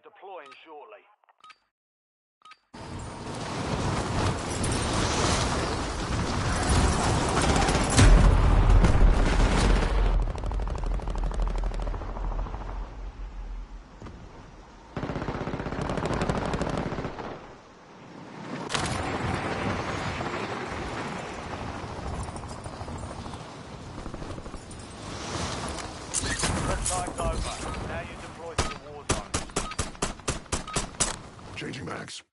deploying shortly. Time's over. Now you deploy to the war zone. Changing mags.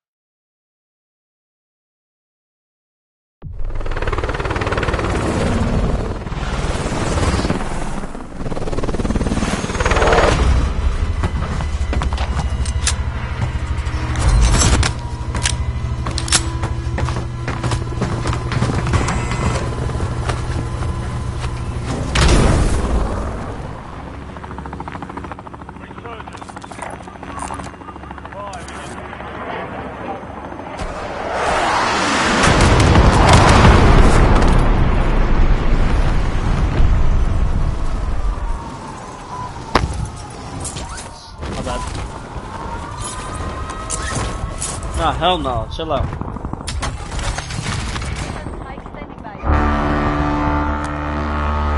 Nah, hell no. Chill out.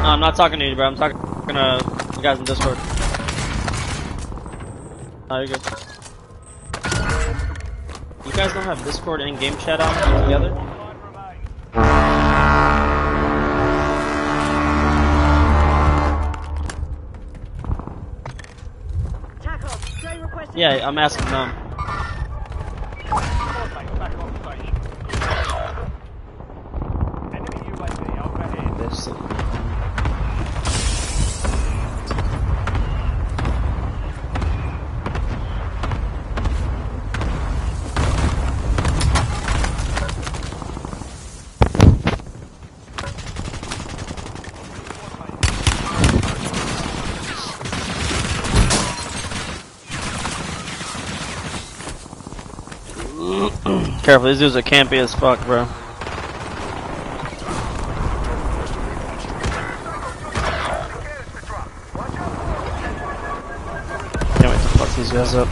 No, I'm not talking to you, bro. I'm talking to you guys in Discord. Oh, you're good. You guys don't have Discord and game chat on together? Yeah, I'm asking them. Careful, these dudes are campy as fuck, bro. Can't wait to fuck these guys up.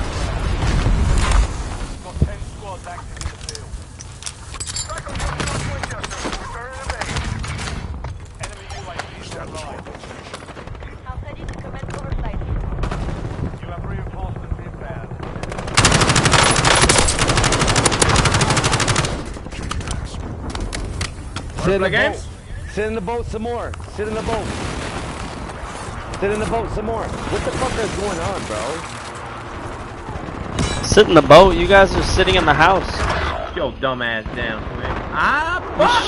Sit in the boat. Sit in the boat some more. Sit in the boat. Sit in the boat some more. What the fuck is going on, bro? Sit in the boat? You guys are sitting in the house. Yo, dumbass down, man.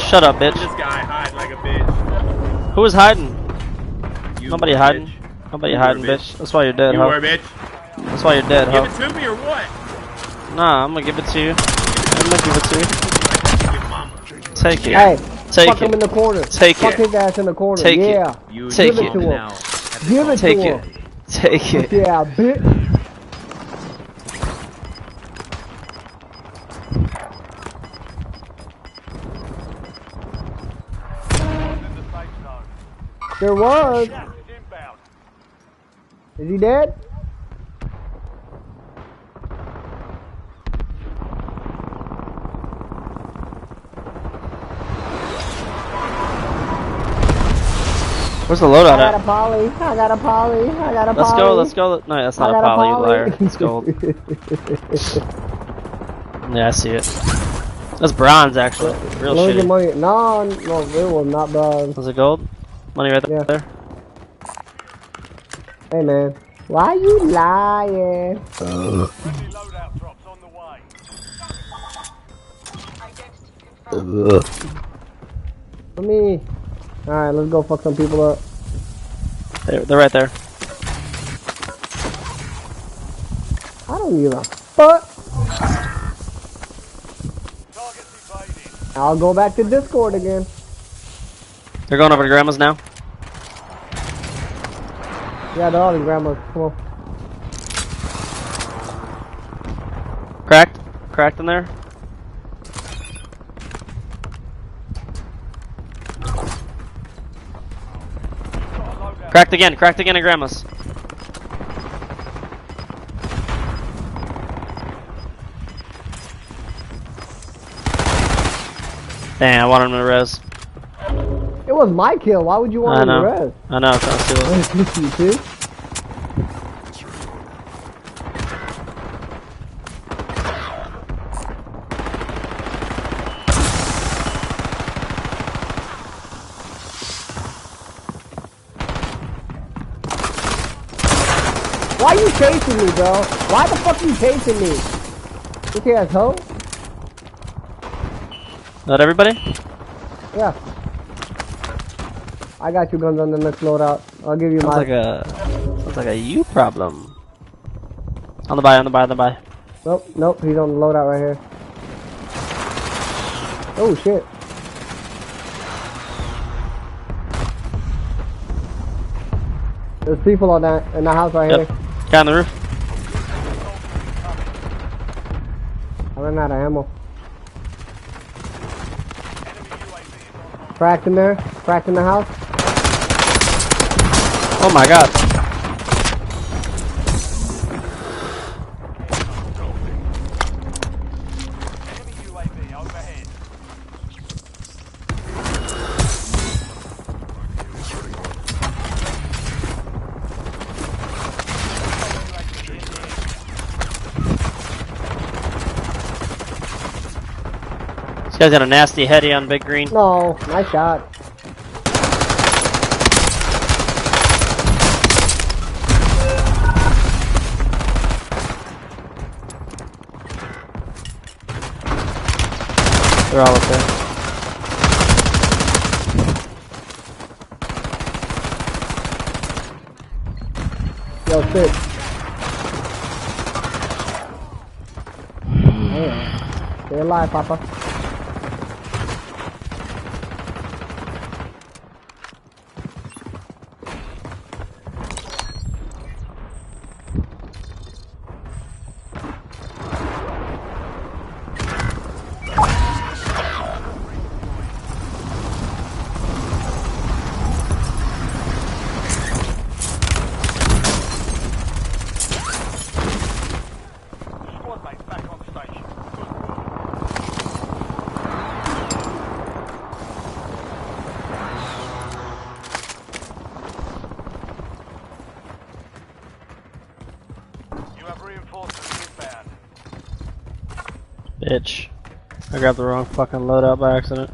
Shut up, bitch. This guy hide like a bitch. Who is hiding? You Nobody were, hiding. Bitch. Nobody You hiding, were, bitch. That's why you're dead, You ho. were, bitch. That's why you're dead, ho. Give it to me or what? Nah, I'm gonna give it to you. I'm gonna give it to you. Take it. Hey, Take fuck it. him in the corner. Take Fuck it. his ass in the corner. Take it. Yeah. You Take Give it. it to him. now. Give it Take to it. him. Take it. Yeah, bitch. There was. Is he dead? Where's the loadout I got a at? poly. I got a poly. I got a Let's poly. go, let's go. No, that's not a poly, you liar. It's gold. Yeah, I see it. That's bronze, actually. Real Look at shitty. money. No, no, it was not bronze. Was it gold? Money right Yeah. there. Hey, man. Why you lying? For me. Alright, let's go fuck some people up. They're right there. I don't give a fuck. I'll go back to Discord again. They're going over to grandma's now. Yeah, they're all in grandma's. Come on. Cracked? Cracked in there? Cracked again in grandma's. Damn, I want him to res. It was my kill. Why would you want I him to know. res? I know, I'm trying to steal it. You too? Why you chasing me, bro? Why the fuck you chasing me? This ass hoe? Not everybody? Yeah. I got you guns on the next loadout. I'll give you Sounds like a you problem. On the buy, on the buy, on the buy. Nope, nope, he's on the loadout right here. Oh shit. There's people on that in the house right Yep. here. Guy on the roof. I ran out of ammo. Cracked in there. Cracked in the house. Oh my god. Enemy UAV overhead. This guy's got a nasty heady on Big Green. No, nice shot. They're all up there. Yo, shit. Man. Stay alive, Papa. Squad mates back on station. You have reinforcements inbound. Bitch. I grabbed the wrong fucking loadout by accident.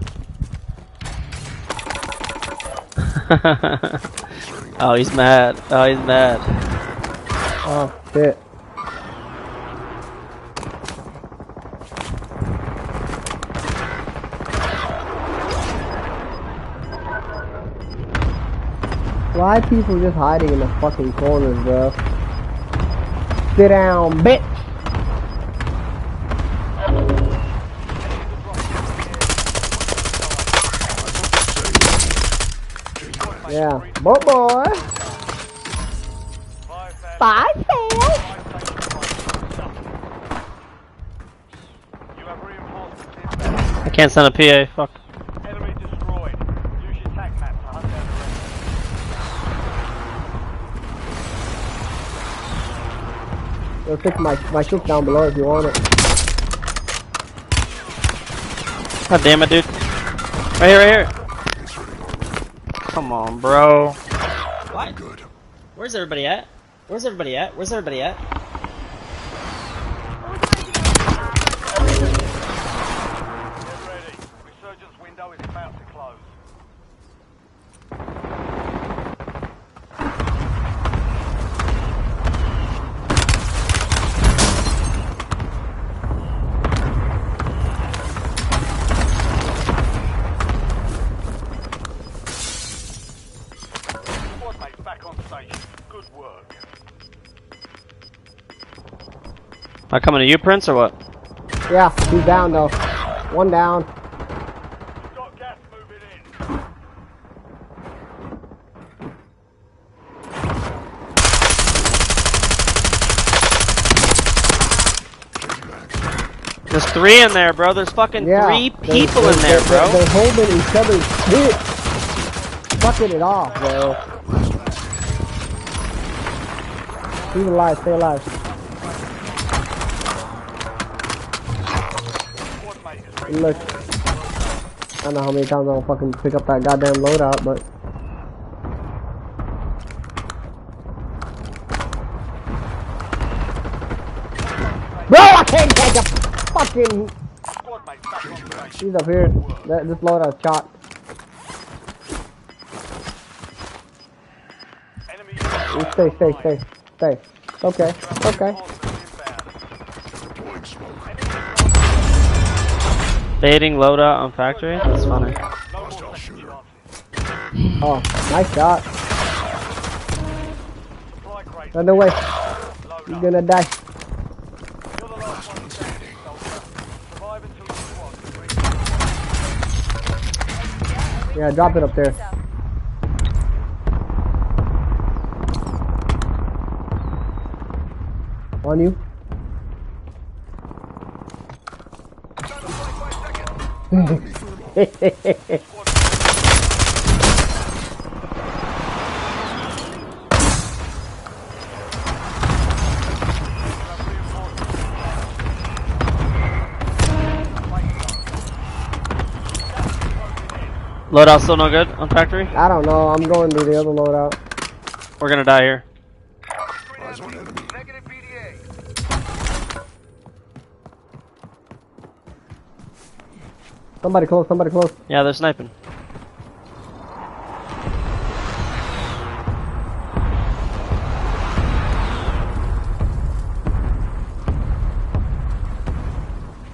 Oh, he's mad. Oh, he's mad. Oh, shit. Why are people just hiding in the fucking corners, bro? Sit down, bitch! Yeah, boy. Bye, Sam. You have reinforcements inbound. I can't send a PA. Fuck. Enemy destroyed. Use your tac map to hunt down the rest. You'll take my ship down below if you want it. God damn it, dude. Right here, right here. Come on, bro. What? Where's everybody at? Where's everybody at? Where's everybody at? Get ready. Resurgence window is about to close. Squad mates back on station. Good work. Am I coming to you, Prince, or what? Yeah, he's down though. One down. We've got gas moving in. There's three in there, bro. There's fucking Yeah. three people in there, bro. They're holding each other's shit. Fucking it off, bro. Stay alive, stay alive. Squad mate is ready. Look. don't know how many times I'll fucking pick up that goddamn loadout, but. Bro, I can't take a fucking. Squad mates back on station. He's up here. This loadout's chopped. Enemy Stay. Okay. Baiting loadout on factory? That's funny. No more second chances. Oh, nice shot. Supply crate. Run away. Load You're up. gonna die. You're the last one standing, soldier. Survive until your squad is ready. Yeah, drop it up there. On you. Loadout still no good on factory? I don't know. I'm going to the other loadout. We're gonna die here. Negative PDA. Somebody close. Yeah, they're sniping.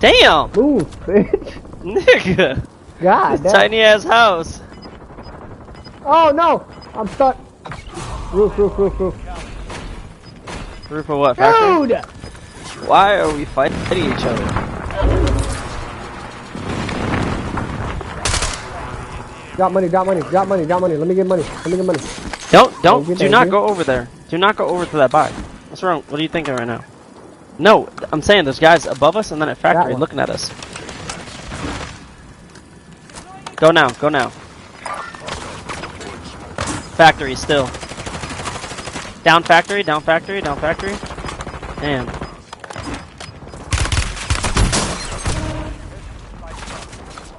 Damn! Move, bitch. Nigga! God damn. Tiny ass house. Oh no! I'm stuck. Roof. Roof of what? Factory? Dude! Why are we fighting each other? Drop money. Let me get money. Do not go over there. Do not go over to that buy. What's wrong? What are you thinking right now? No, I'm saying there's guys above us and then at factory one. looking at us. Go now. Factory still. Down factory. Damn.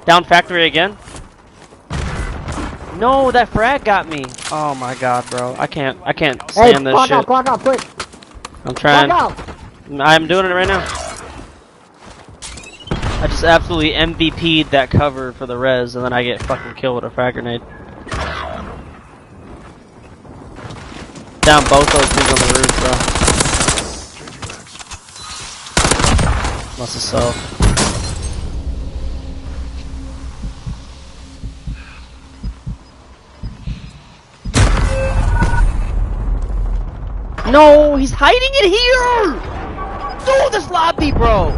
Down factory again. No, that frag got me. Oh my god, bro. I can't stand this shit. Clock out, quick. I'm trying. Clock out. I'm doing it right now. I just absolutely MVP'd that cover for the res, and then I get fucking killed with a frag grenade. Down both those dudes on the roof, bro. Must have so. No, he's hiding it here! Dude, this lobby, bro!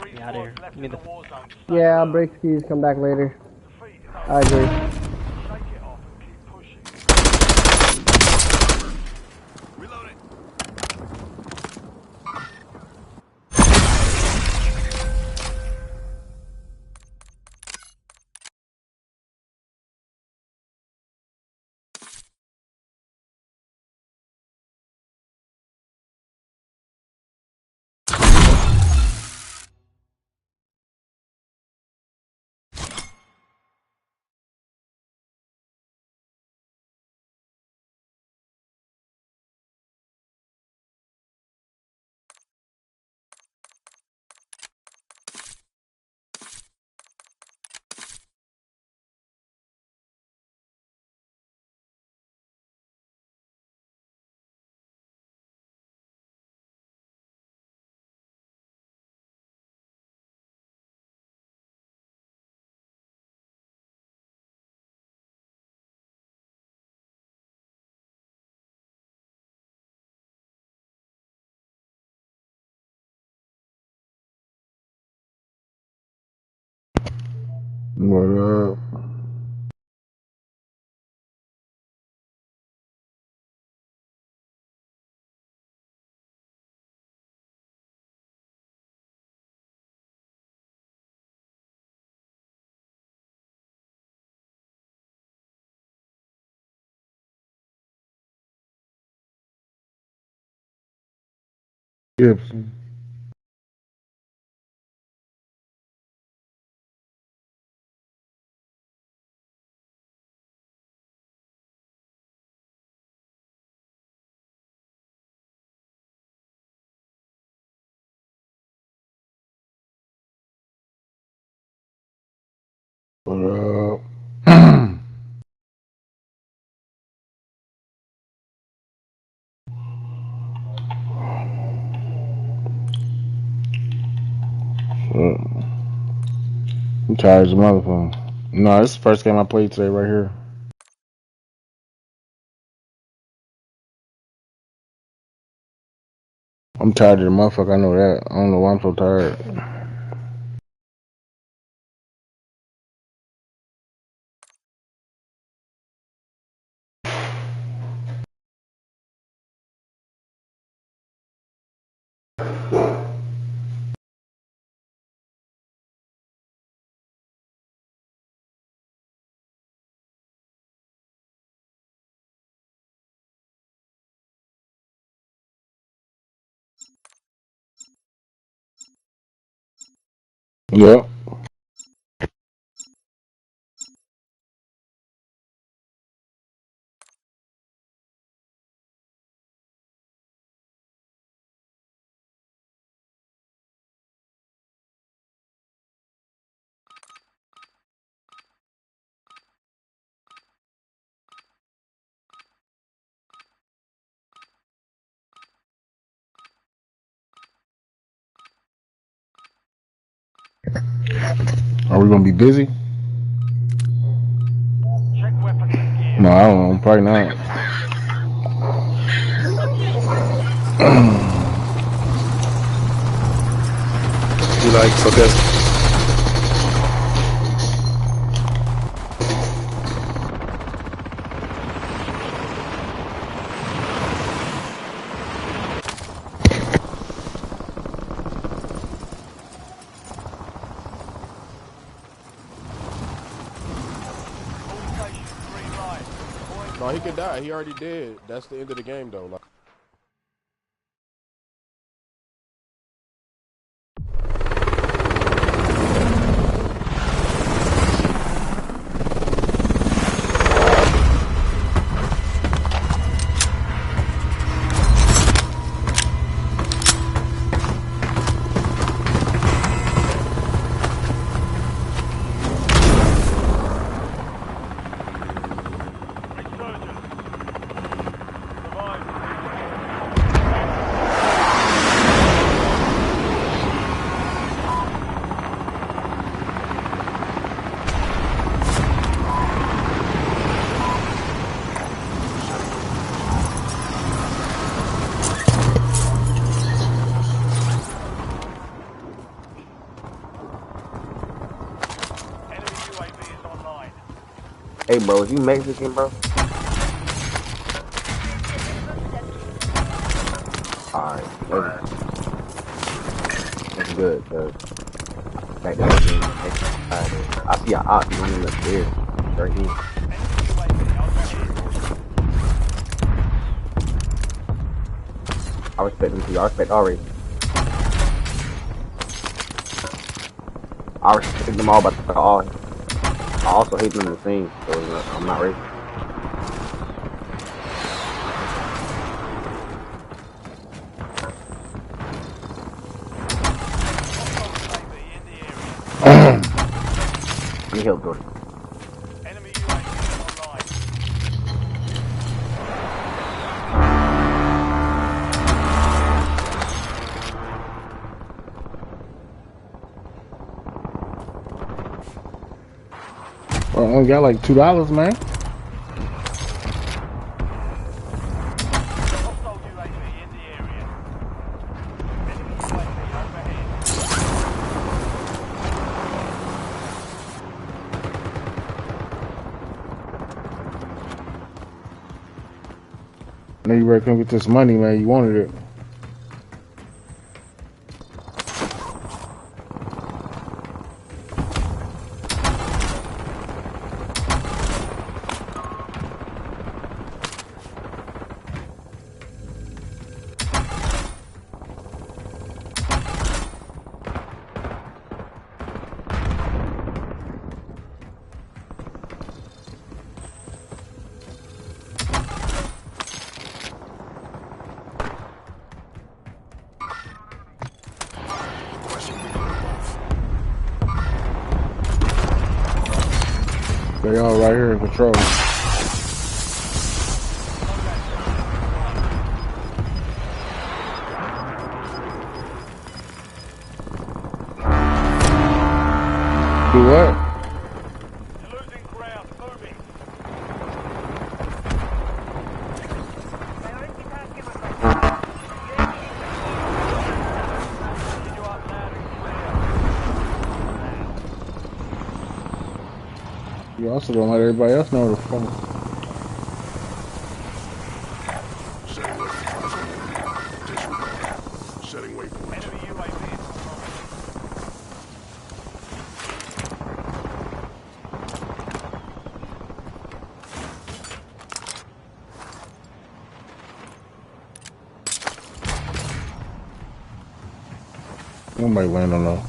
Get out of here. Give me the... Yeah, break skis, come back later. I agree. What up? Gibson. What up? I'm tired as a motherfucker. No, this is the first game I played today right here. I'm tired of the motherfucker, I know that. I don't know why I'm so tired. Yep. Are we gonna be busy? Check weapons and gear. No, I don't know. Probably not. You like okay. All stations green light. Boys, No, he could die. He already did. That's the end of the game, though. Like, resurgence. Survive. Enemy UAV is online. Hey, bro, is you Mexican, bro? Alright, that's good, cause back then I see a op even in the stairs right here. Enemy UAV overhead. I respect them too. I respect all races. I respect them all, but all. I also hate them the same, so you know, I'm not racist. UAV in the area. Let me help Jordan. Enemy UAV online. I only got like $2, man. Hostile UAV in the area. Enemy UAV overhead. Now you better come get this money, man. You wanted it. They all right here in control. Do what? You're losing ground. Moving. Continue up loud and clear. You also don't let everybody else know the phone. Setting waypoint. Enemy UAV is One might land on though.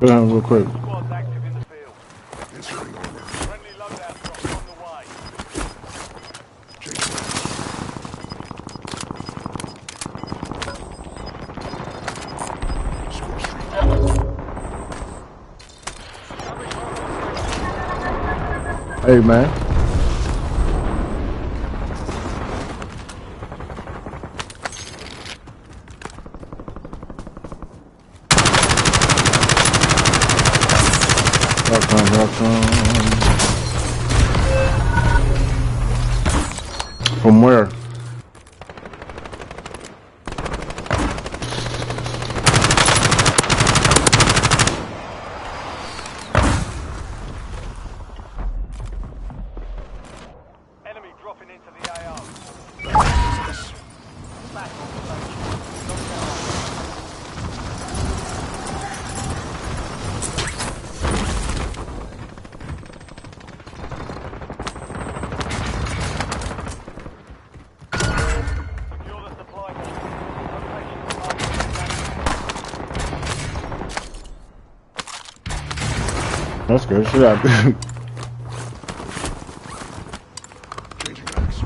Go down real quick. squads active in the field. Inserting armor. Friendly loadout drops on the way. Score streak. Hey man. Welcome. From where? Enemy dropping into the AO. Secure the supply box. Location That's good. Shit out. Changing max.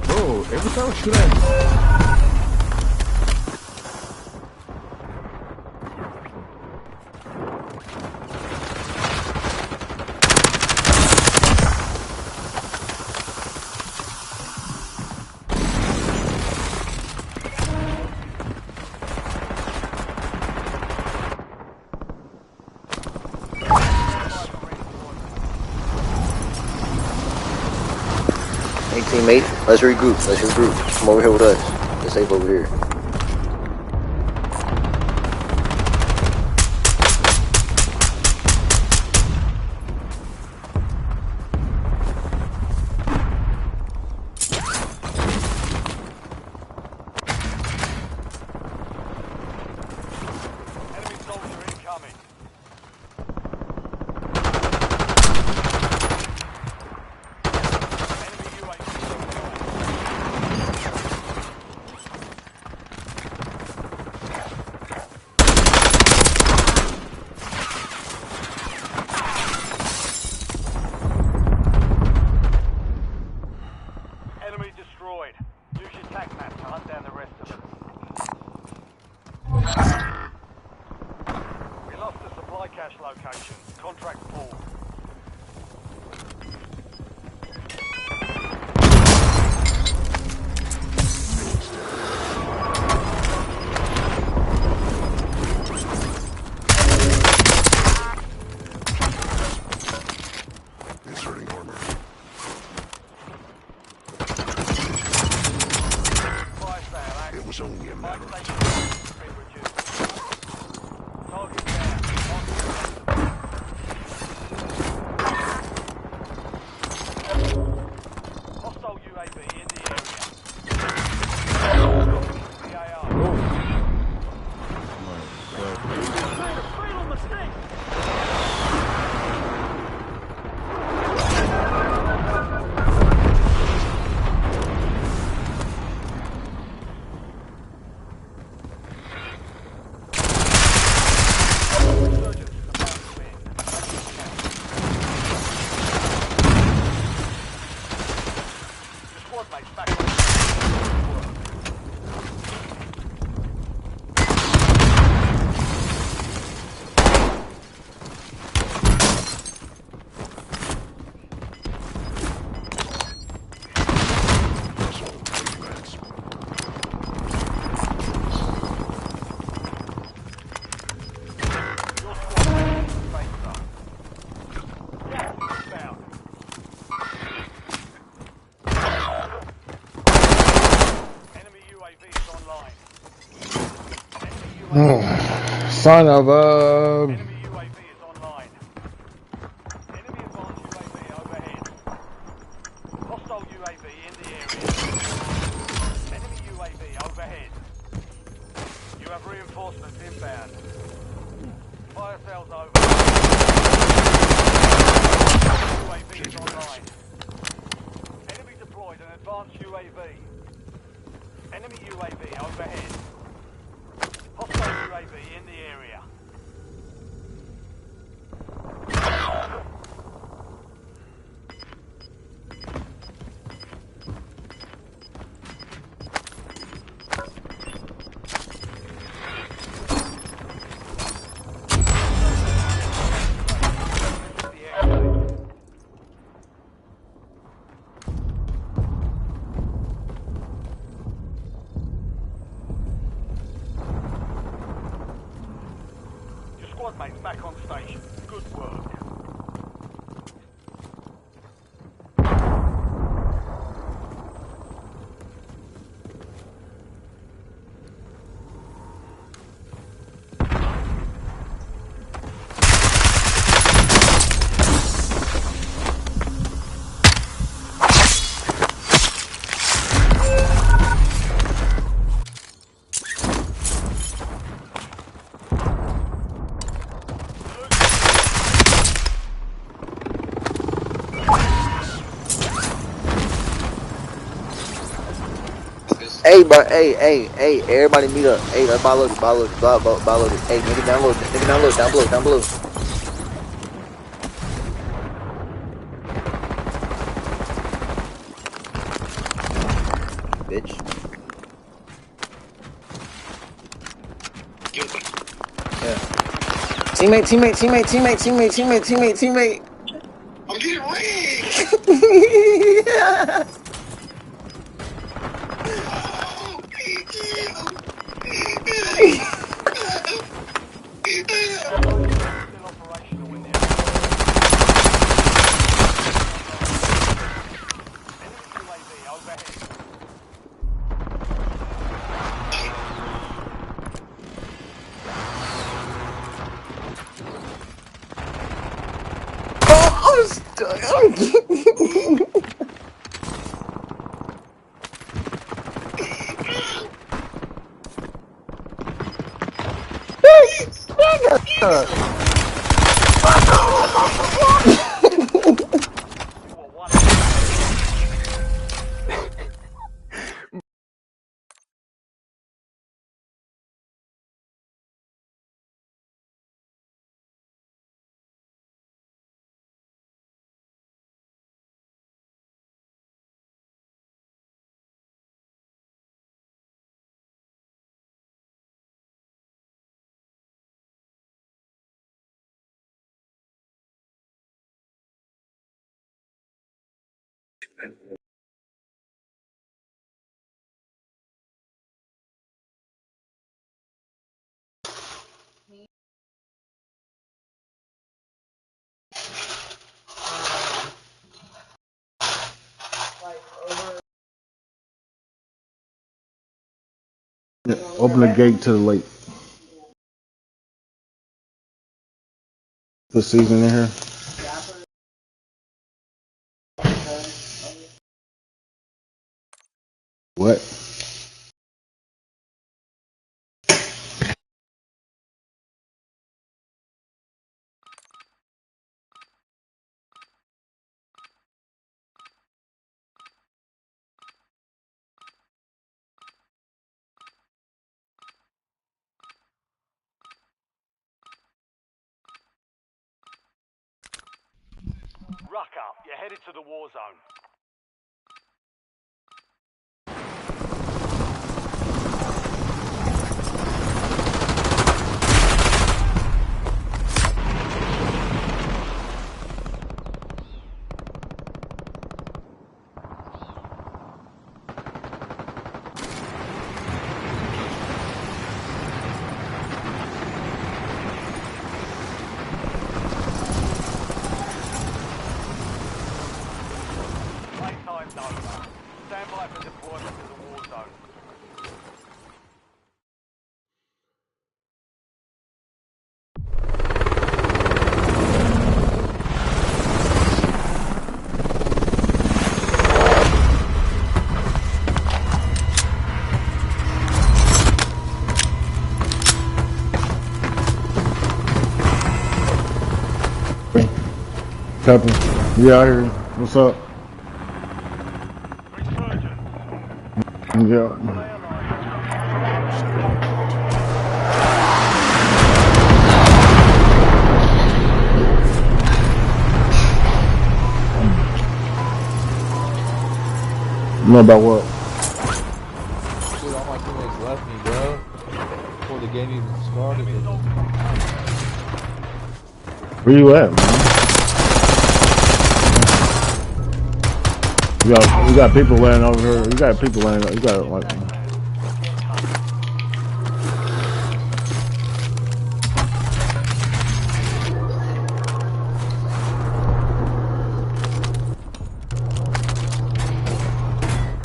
Bro, every time I shoot at Hey teammate, let's regroup. Let's regroup. Come over here with us. It's safe over here. enemy soldier incoming. Enemy Enemy destroyed. Use your tac map to hunt down the rest of them. We lost the supply cache location. Contract full. inserting armor. station has been reduced. Target down. Hostile UAV in the area. VAR. Fatal mistake. Son of a. Enemy UAV is online. Enemy advanced UAV overhead. Hostile UAV in the area. Enemy UAV overhead. You have reinforcements inbound. Fire sales over. UAV is online. Enemy deployed an advanced UAV. Enemy UAV overhead. Hostile UAV in the area. Squad mates back on station. Good work. Hey, bro, hey, everybody meet up. Hey, let's buy loaded. Hey, nigga download, down below. Bitch. Yeah. Teammate. I'm getting rigged. I'm stuck. Open the gate to the lake. Put season in here. What? Ruck up. You're headed to the war zone. Playtime's over. Stand by for deployment to the war zone. Captain. Yeah, I hear you. What's up? Resurgence. Yeah. Know about what? Shit, all my teammates left me, bro. Before the game even started. Where you at, man? You got people laying over here. You got people laying. You got like.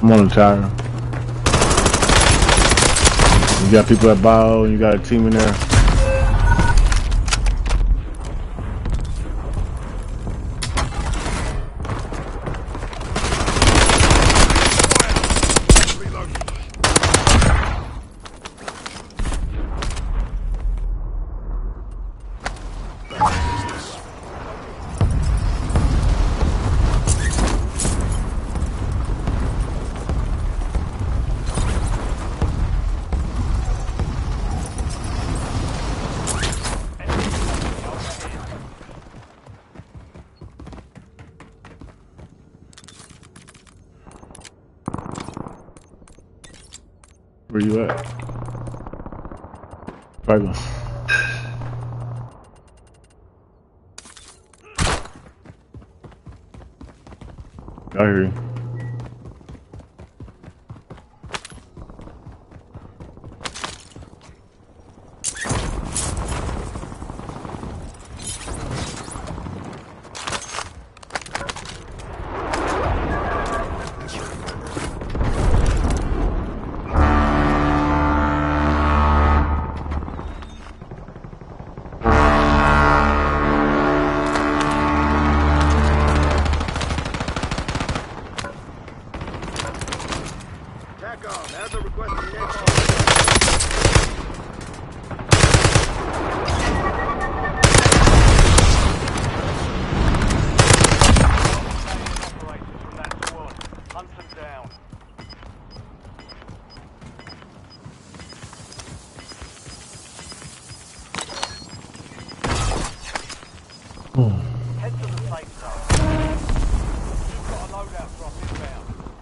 I'm on the tire. You got people at bio. You got a team in there. Where you at? Franklin. I hear you.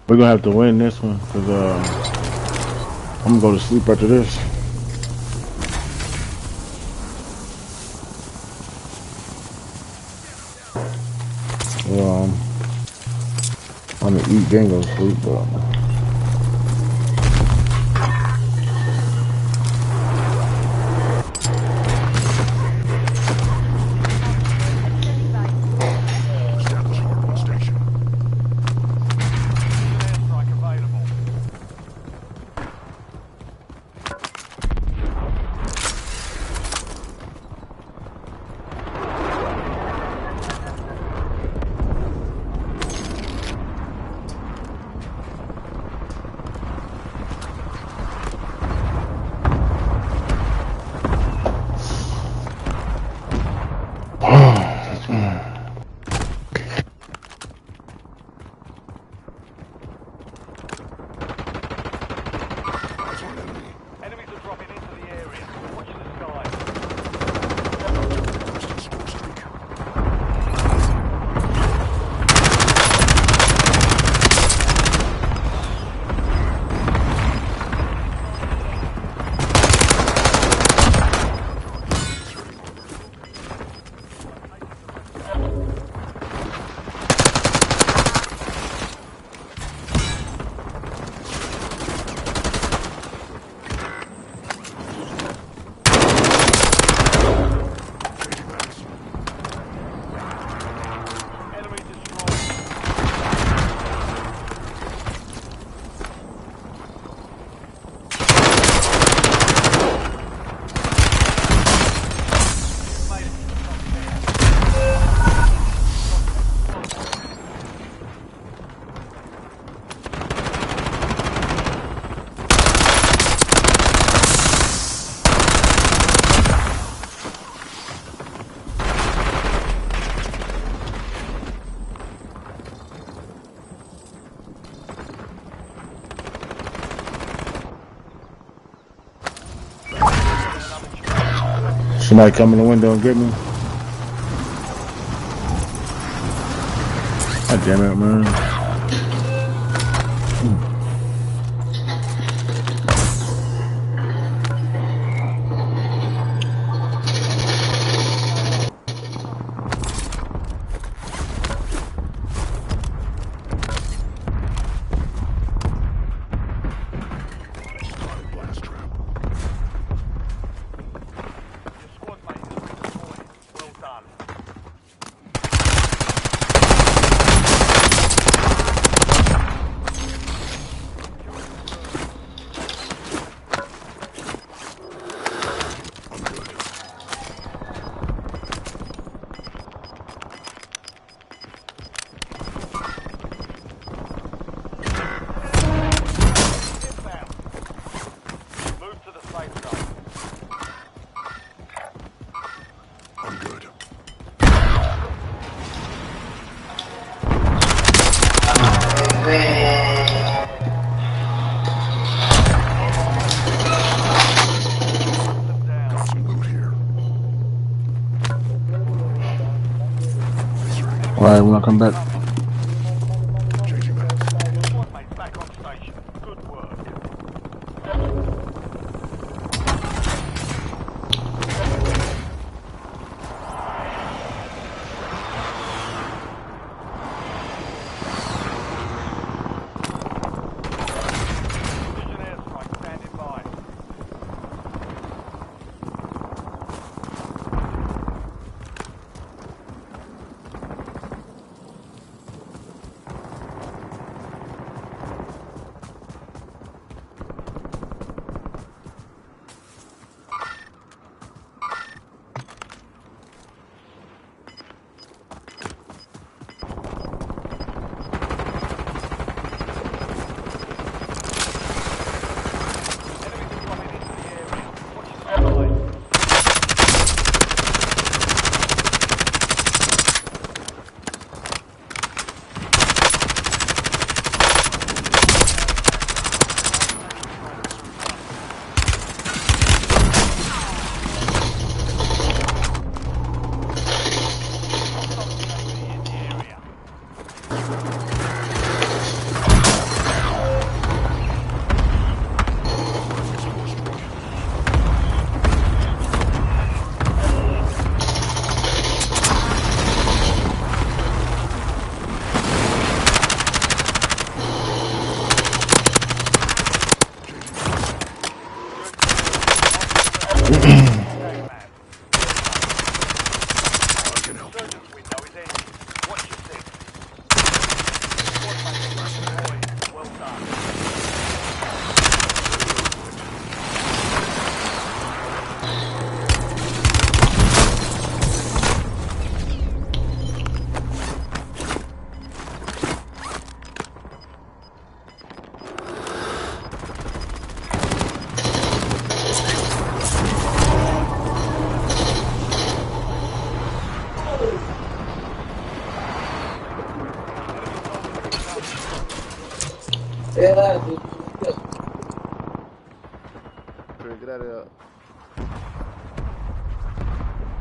We're gonna have to win this one, cause I'm gonna go to sleep after this. Well, I'm gonna eat, then go to sleep, but. Somebody come in the window and get me. God damn it, man. Alright, when I come back.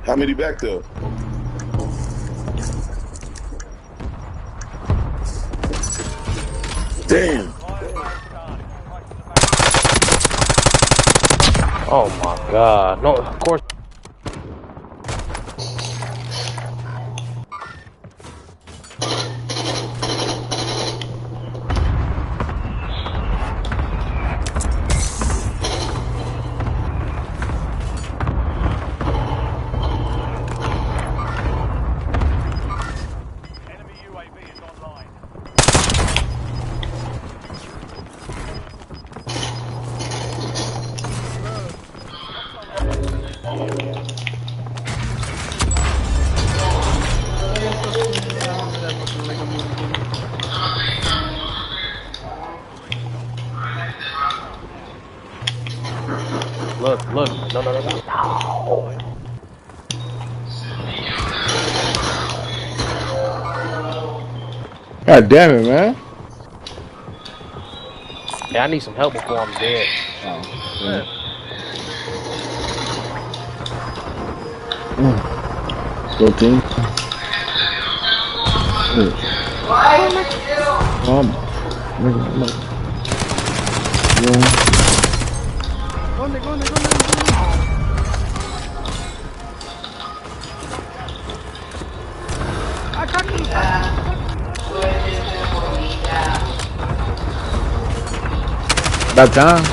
How many back there? Damn. Oh my god. No, of course. Look, no. God damn it, man. Yeah, I need some help before I'm dead. Go team. ¿Dónde? About time.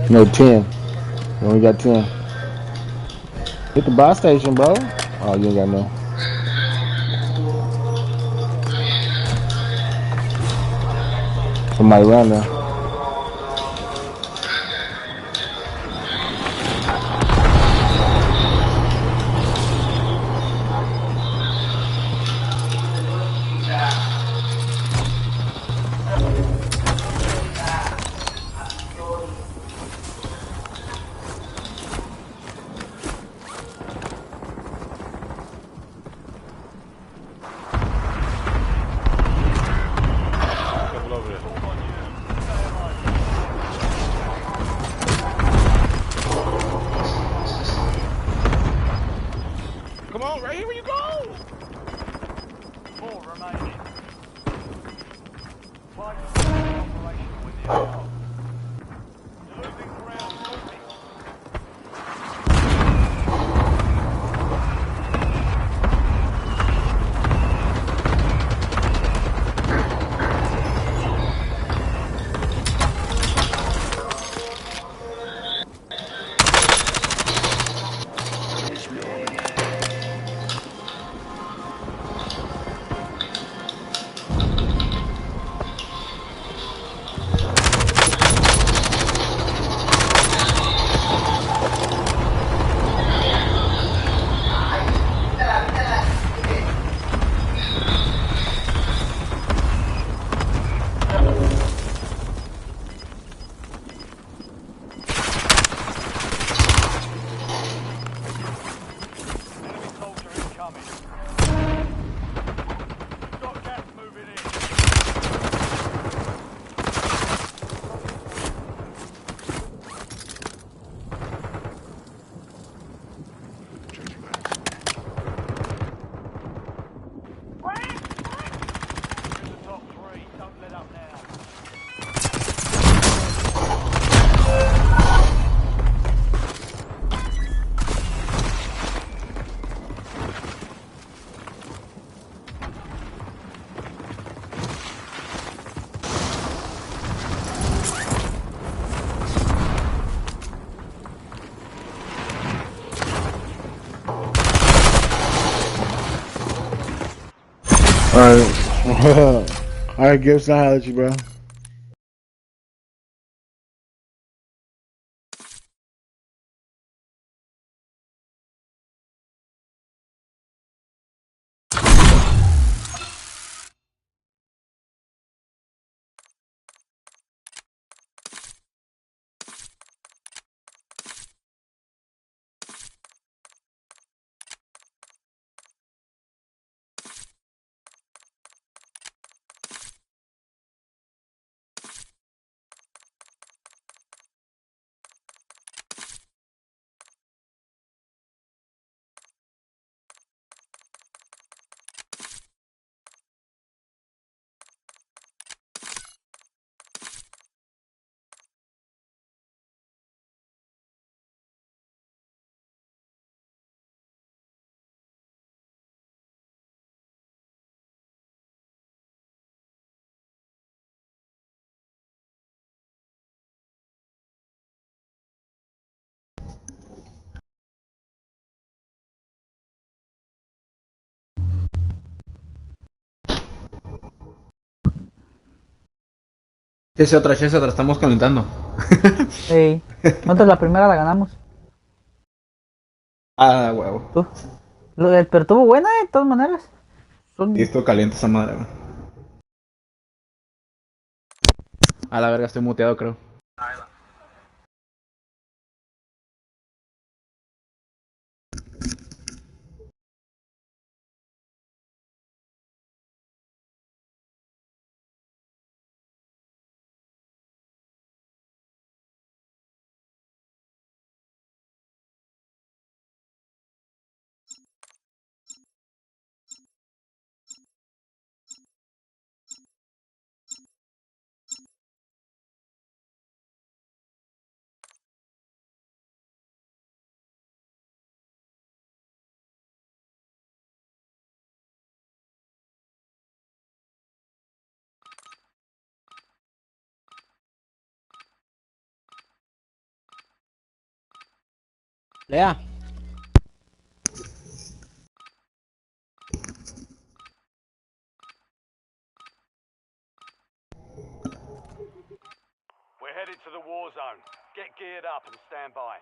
No, 10. You only got 10. Hit the buy station, bro. Oh, you ain't got no. Somebody around there. Couple over there. Come on, right here where you go. 4 remaining. Flight operational with the aircraft. Losing ground, moving. Enemy soldier incoming. Got gas moving in. You're the top 3. Don't let up now. Alright. Alright, Gibson, I'll holler at you, bro. Echese otra, estamos calentando. Ey, nosotros la primera la ganamos. Ah, huevo. Tú. Pero estuvo buena, de todas maneras. Y esto calienta esa madre, güey. A la verga, estoy muteado, creo. Lea. We're headed to the war zone. Get geared up and stand by.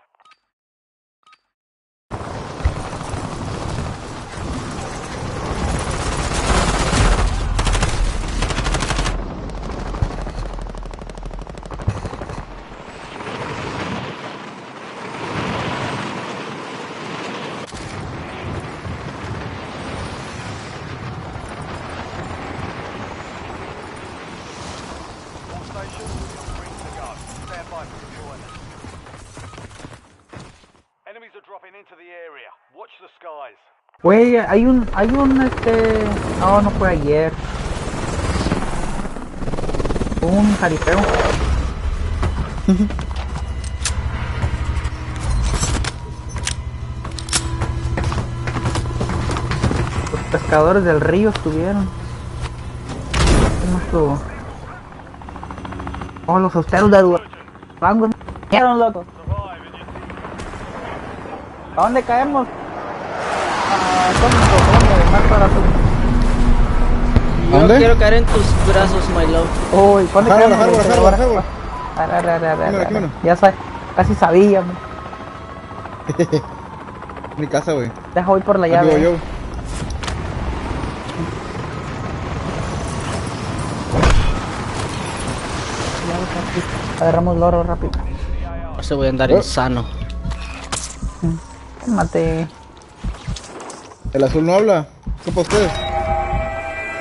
All stations, green to go. Stand by for deployment. Enemies are dropping into the area. Watch the skies. Güey, hay un, no, no fue ayer. Un jaripeo. Los pescadores del río estuvieron. ¿Qué más estuvo? Oh, los austeros de Durango. Vieron, loco. ¿A dónde caemos? Yo quiero caer en tus brazos, my love. Uy, ¿cuándo caemos? Harbor. Ya sabes, casi sabía, man. Mi casa, güey. Deja voy por la Aquí llave. voy yo. Agarramos loro rápido. No se voy a andar insano. Mate. ¿El azul no habla? ¿Qué para ustedes?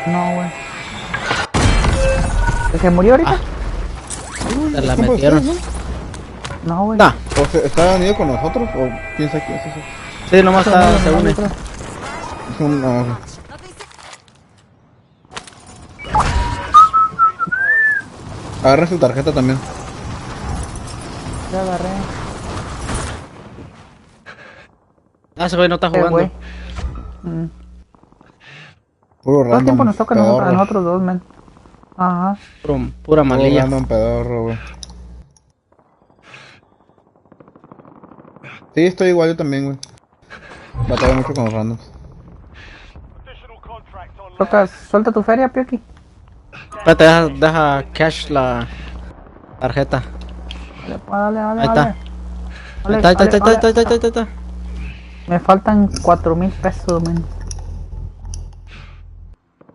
No, güey. ¿Que se murió ahorita? Se la metieron. No, güey. Nah. ¿O se, está unido con nosotros? ¿O piensa que es eso? Sí, nomás está, se une. Es un... No, agarren su tarjeta también. Ya agarré. Ese güey no está jugando. Güey. Puro Todo el random. tiempo nos toca a pedorro. nosotros dos, men. Ajá. Pura Puro malilla. random pedorro, güey. Sí, estoy igual yo también, güey. Batallo mucho con los randoms. Additional contract online. Toca, suelta tu feria, Pioki. Espérate, deja cash la tarjeta. Dale. Ahí está. Ahí está. Me faltan 4,000 pesos, men.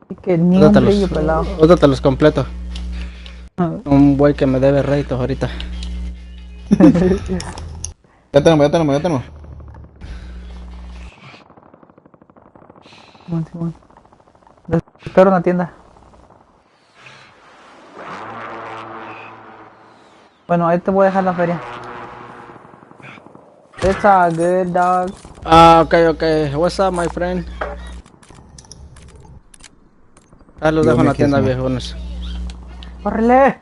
Así que ni un brillo pelado. Ahorita te los completo. Un güey que me debe réditos ahorita. Ya tenemos. Bueno. Les espero en la tienda. Bueno, ahí te voy a dejar la feria. It's all good, dog. Okay. What's up, my friend? Los dejo en la tienda, viejones. ¡Córrele!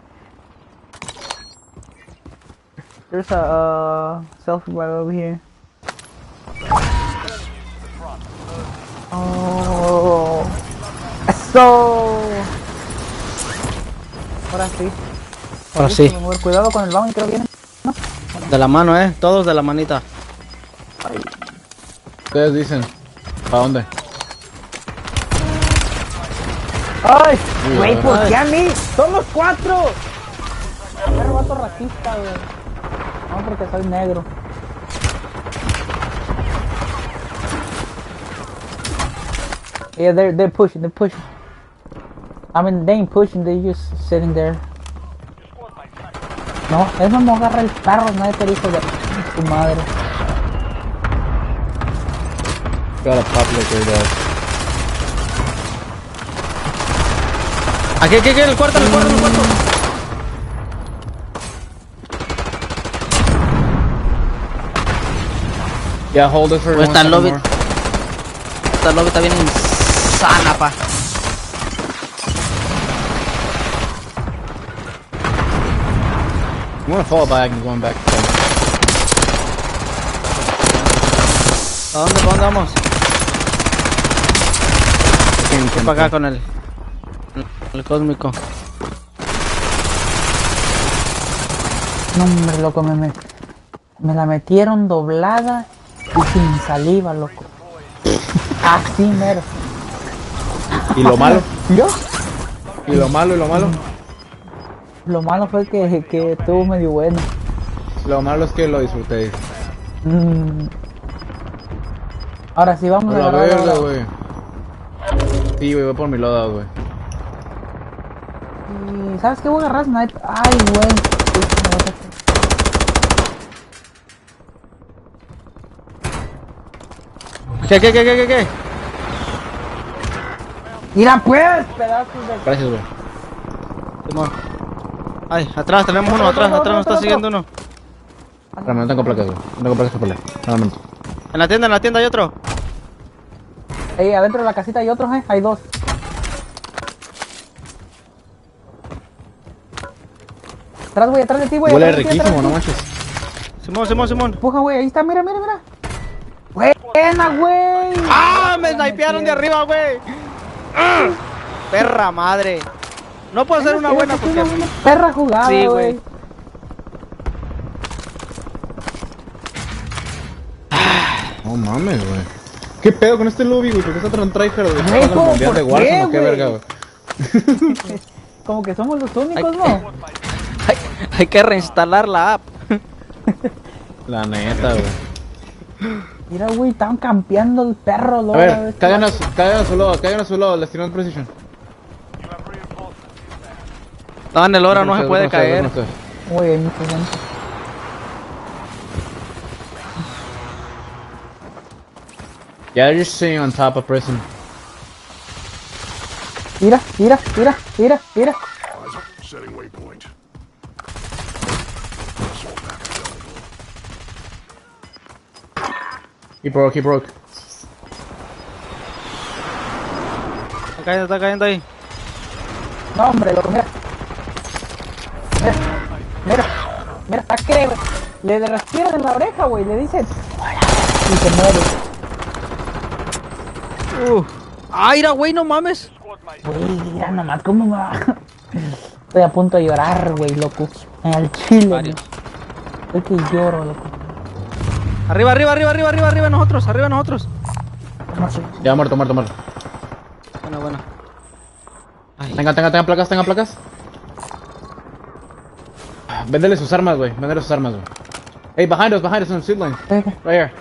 There's a selfie right over here. Oh, eso. Ahora sí. Cuidado con el bounty, creo que viene. ¿No? De la mano, todos de la manita. Ustedes dicen, ¿para dónde? ¡Ay! Güey, ¿por qué a mí? ¡Somos 4! Perro vato racista, güey. No, porque soy negro. Yeah, they're pushing. I mean, they ain't pushing, they're just sitting there. No, eso no agarra el carro, nadie te dice de su madre. Got a public there. Aquí, el cuarto. Yeah, hold it for one Esta second lobby. more. Esta lobby está bien insana, pa. I'm gonna fall back and going back. ¿A dónde vamos? Voy para acá con el cósmico. No, hombre, loco, me la metieron doblada Y sin saliva, loco. Así mero. ¿Y lo malo? ¿Yo? ¿Y lo malo? ¿Y lo malo? Lo malo fue que estuvo medio bueno. Lo malo es que lo disfruté. Ahora sí vamos a La agarrar verga, ahora. güey. Sí, güey, voy por mi loadout, güey. ¿Sabes qué? Voy a agarrar sniper. Ay, güey. ¿Qué? Mira pues, pedazos de... Gracias, güey. Simón. Ay, atrás tenemos uno, atrás nos está siguiendo uno. Espérame, no tengo placas, güey. No tengo placas para pelear. Solamente. En la tienda hay otro. Adentro de la casita hay otros, hay dos. Atrás, güey, atrás de ti, güey. Huele atrás de ti, atrás riquísimo, de no ti. manches. Simón. Empuja, güey, ahí está, mira. Buena, güey. ¡Ah! Me snipearon de arriba, güey. Perra madre. No puedo hacer una buena porque... Perra jugada, Sí, güey. güey. No mames, güey. ¿Qué pedo con este lobby, güey? ¿Por qué está tan tryhard, güey? Güey, ¿Está jugando el mundial ¿por de qué, Warzone o qué güey? verga, güey? Como que somos los únicos, ¿no? Hay que reinstalar la app. La neta, güey. Mira, güey, estaban campeando el perro, A loco. ver, caigan a su lado, les tiramos precision. No, en el oro no se puede No sé, caer. no sé. Güey, hay mucha gente. Yeah, they're just sitting on top of prison. Mira. Setting waypoint. He broke. Está cayendo ahí. No, hombre, loco, mira. Mira, está que, güey. Le respiran en la oreja, güey, le dicen. Y se muere. ¡Ah, mira, güey, no mames! Güey, mira nomás cómo va. Estoy a punto de llorar, güey, loco. Al chile, güey. Es que lloro, loco. Arriba nosotros. No sé. Ya, muerto. Bueno. Tengan placas. Véndele sus armas, güey. Hey, behind us on the seat line. Okay. Right here.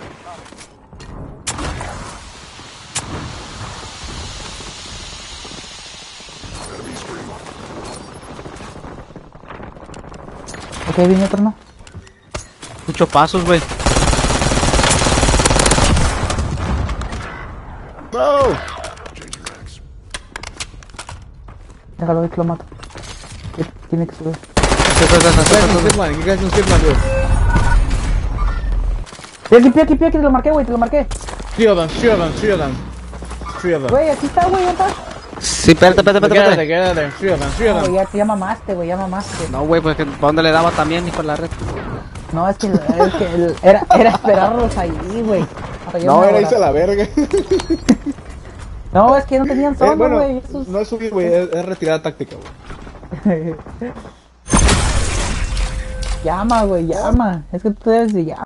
Ok, viene otro, ¿no? Muchos pasos, güey. Bro! Déjalo ver que lo mato. Tiene que subir. You guys on zip line, güey. Aquí, te lo marqué, güey, Three of them. Güey, aquí está, güey, ya está. Sí, espérate. Get out of there. Three of No, them. güey, ya mamaste, güey, ya mamaste. No, güey, pues ¿para dónde le daba también, hijo de la red? No, es que era esperarlos ahí, güey. Hasta yo No, me era abra- irse a la verga. No, es que no tenían zona, Bueno, güey. Esos... no es subir, güey, es retirada táctica, güey. Llama, güey, llama. Es que tú debes de llamar.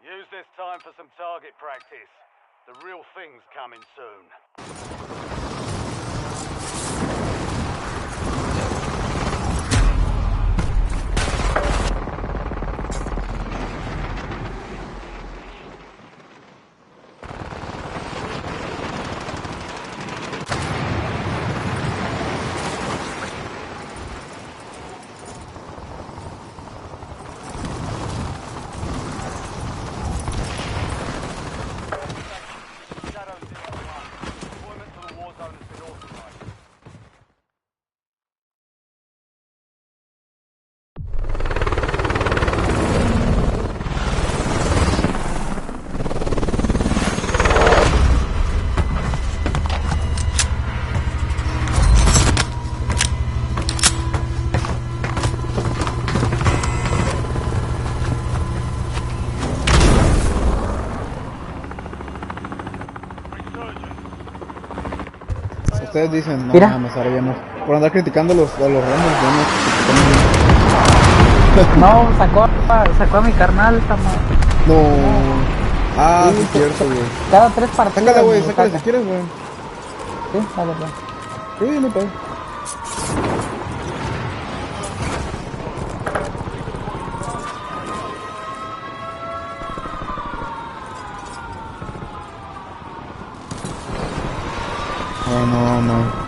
Use this time for some target practice. The real thing's coming soon. Shadow 0-1. Deployment to the war zone has been authorized. Ustedes dicen, no Mira. mames, ahora ya no. Por andar criticando a los randoms, No, sacó a mi carnal esta madre. no. Ah, sí, es cierto, güey. Cada 3 partidas. Sácala, güey, me sácala saca. si quieres, güey. Sí, dale, pues. Sí, no pedo. Oh, no, no.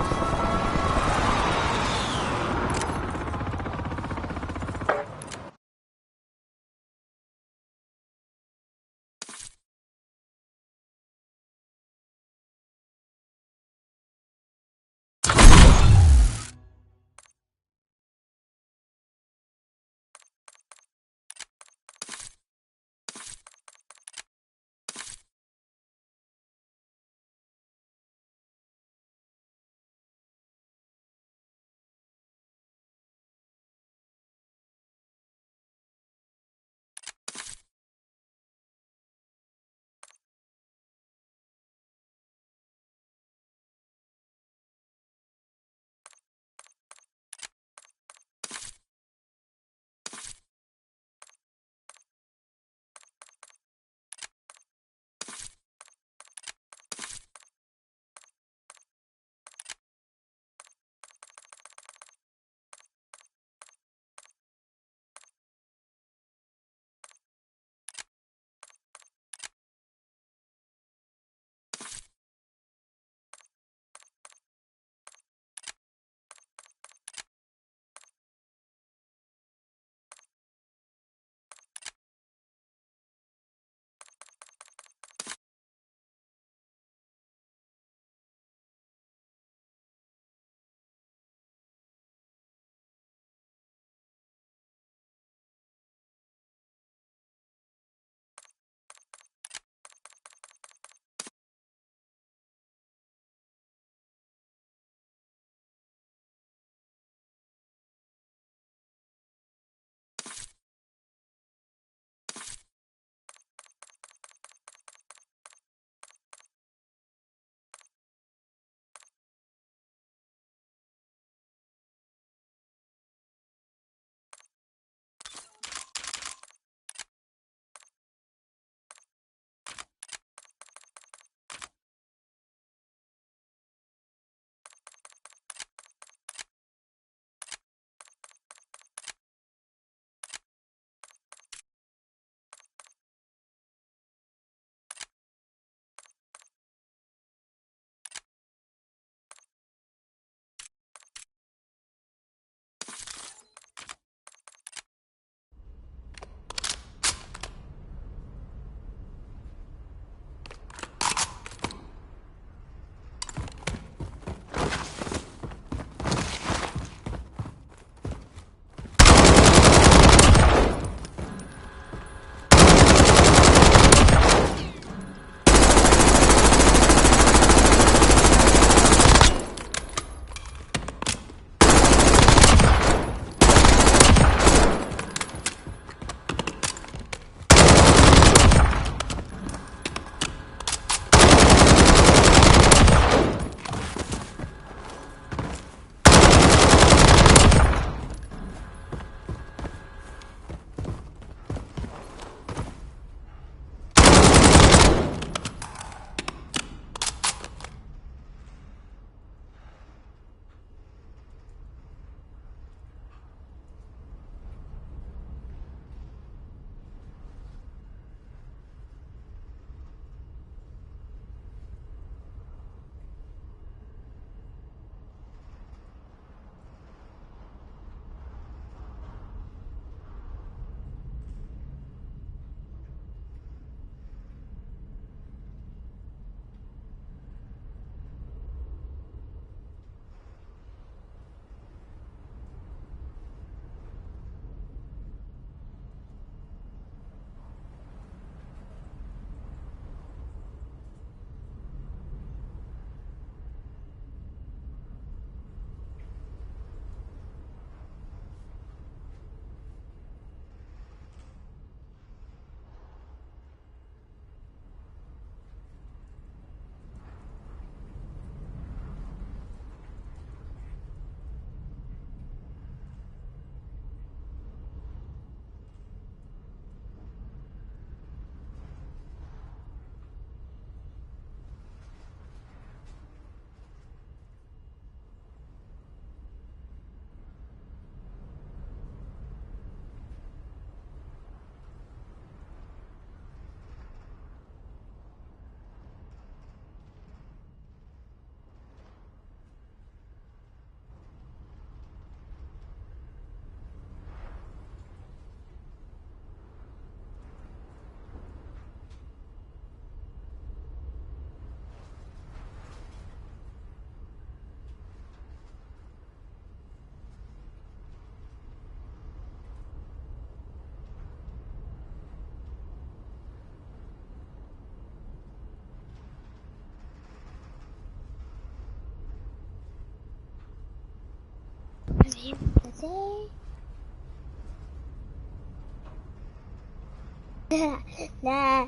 Nah.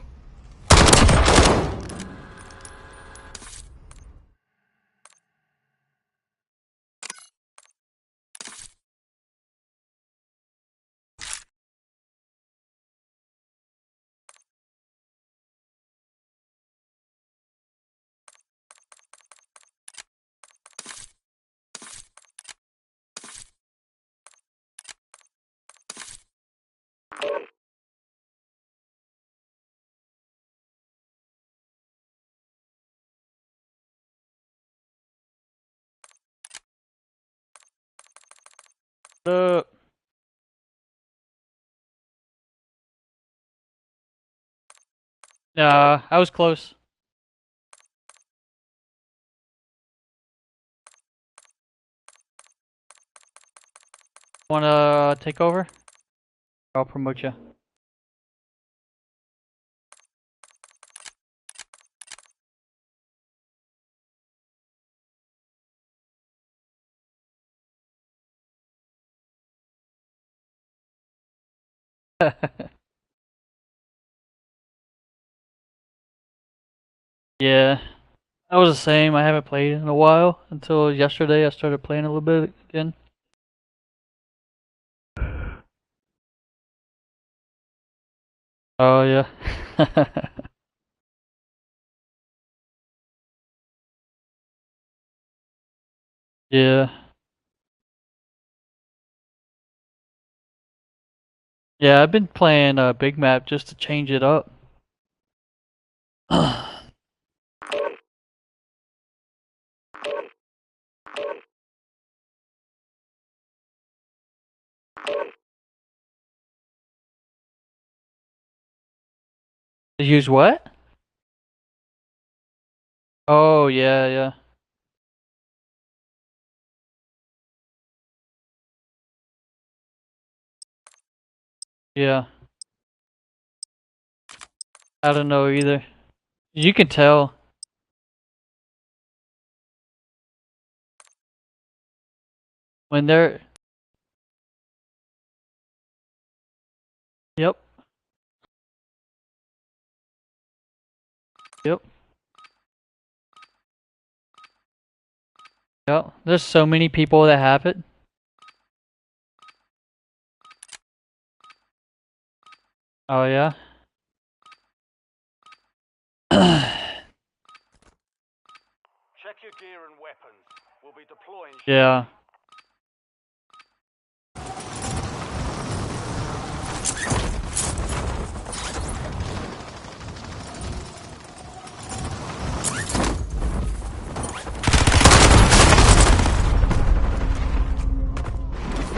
Nah, I was close. Wanna take over? I'll promote you. Yeah, I was the same. I haven't played in a while until yesterday. I started playing a little bit again. Oh yeah. Yeah. Yeah, I've been playing Big Map just to change it up. To use what? Oh yeah, yeah. Yeah. I don't know either. You can tell. When they're... Yep. Yep. Yep. There's so many people that have it. Oh yeah? Check your gear and weapons. We'll be deploying. Yeah.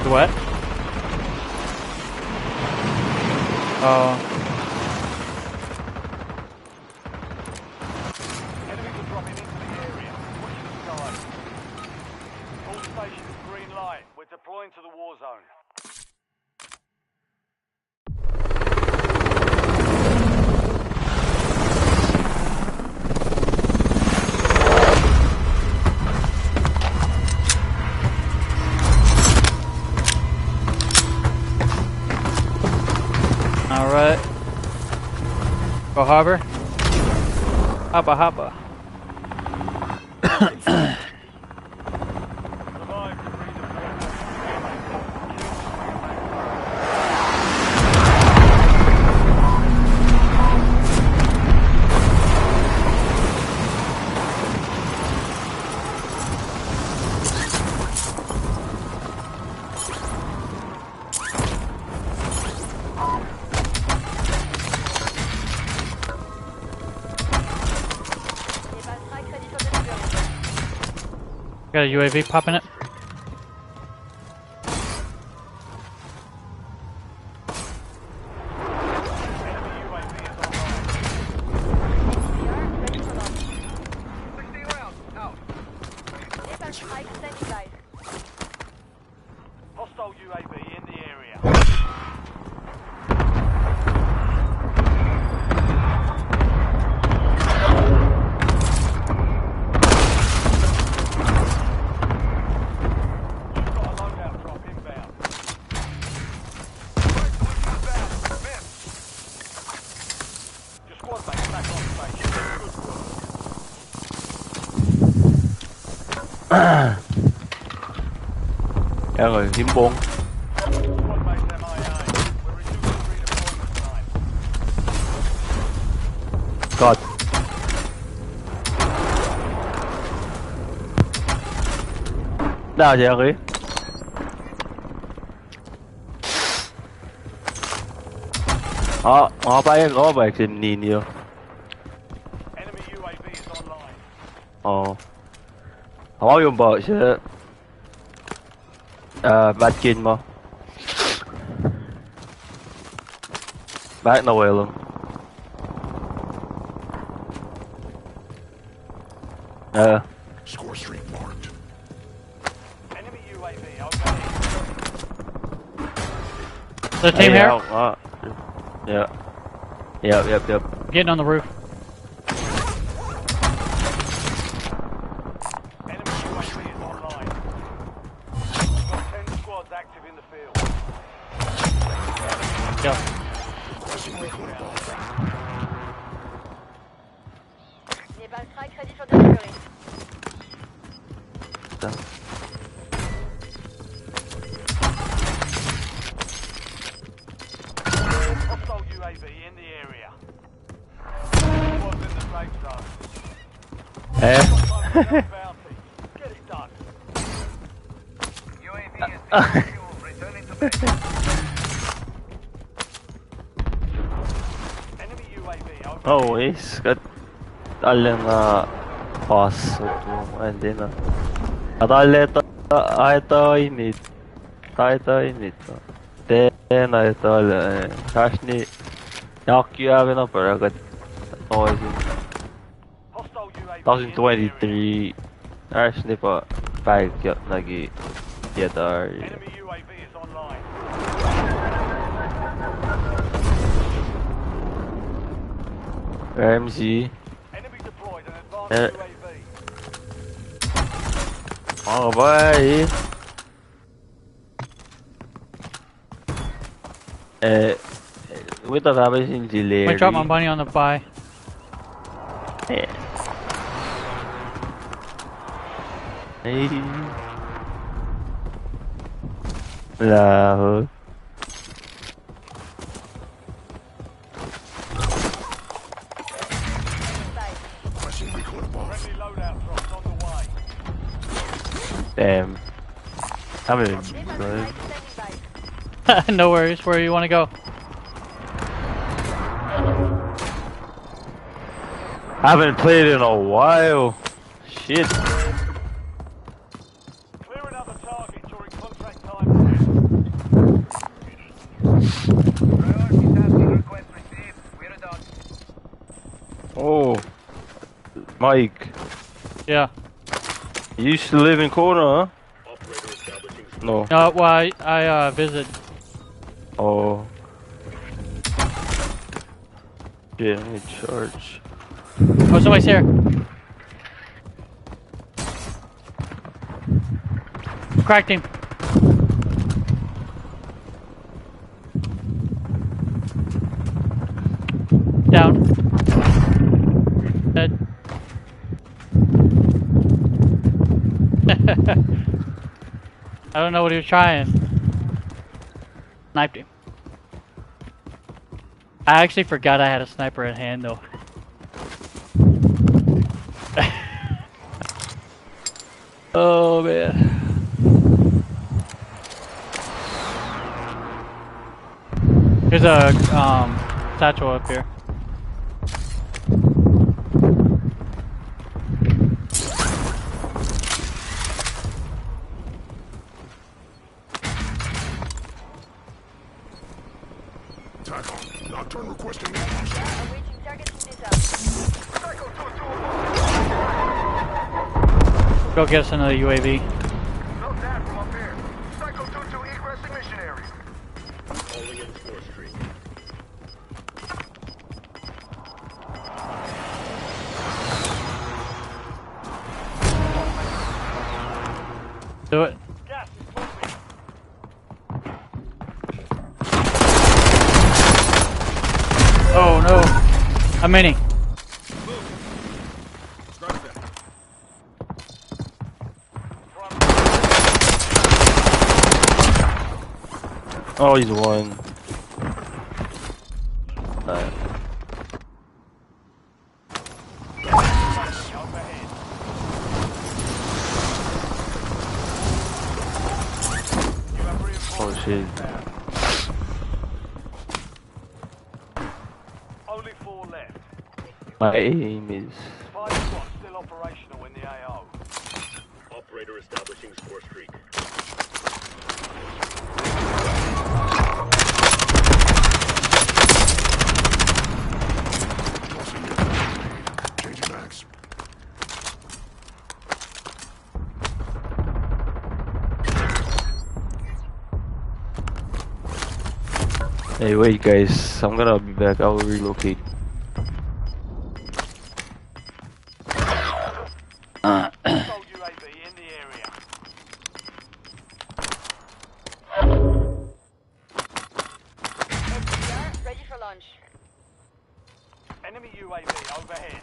What? Oh. Enemies are dropping into the area. Watch the sky. All stations green light. We're deploying to the war zone. Alright. Go harbor. Hoppa hoppa. Got a UAV popping it. Hostile UAV in the area. Em rồi, hiếm 4. Squad mates MIA. We're reducing redeployment time. God. Nào chị Harry. Họ bay có vẻ trình nhìn nhiều. Enemy UAV is online. Không có dùng bờ chứ. Bad kin mà. Back no way luôn. Score streak marked. Enemy UAV overhead. The team here? Yeah. Yep. Getting on the roof. Enemy UAV is online. We've got 10 squads active in the field. Go. Nepal strike ready for delivery. Hostile UAV in the area. Squads in the safe zone. Bounty. Get it done. UAV is fuel. Returning to base. Enemy UAV overhead. Is good. Allen pass and then I init. Then I thought Kashni knock you out in a paragot noise in Hostile UAV 2023 Ashley pa bag nagi theater. Enemy UAV is online. MC Enemy deployed an advanced UAV. Oh boy. We thought I was in delay. I dropped my money on the buy. Hey. Love. Friendly loadout drops on the way. Damn. I'm in. No worries. Where you want to go? I haven't played in a while. Shit. Clear another target during contract time. Priority task request received. We're done. Oh. Mike. Yeah. You used to live in Corner, huh? No. No, well, I visit. Oh. Yeah, let me charge. Oh, somebody's here. Cracked him. Down. Dead. I don't know what he was trying. Sniped him. I actually forgot I had a sniper at hand though. Oh man. There's a satchel up here. Nocturne requesting Go get us another UAV. Do it. Oh no. A mini. Oh, he's one. Alright. Oh shit. Only 4 left. My aim is... 5 squads still operational in the AO. Operator establishing score streak. Changing max. Hey, wait guys, I'm gonna be back. I will relocate. Hostile UAV in the area. SDR ready for launch. Enemy UAV overhead.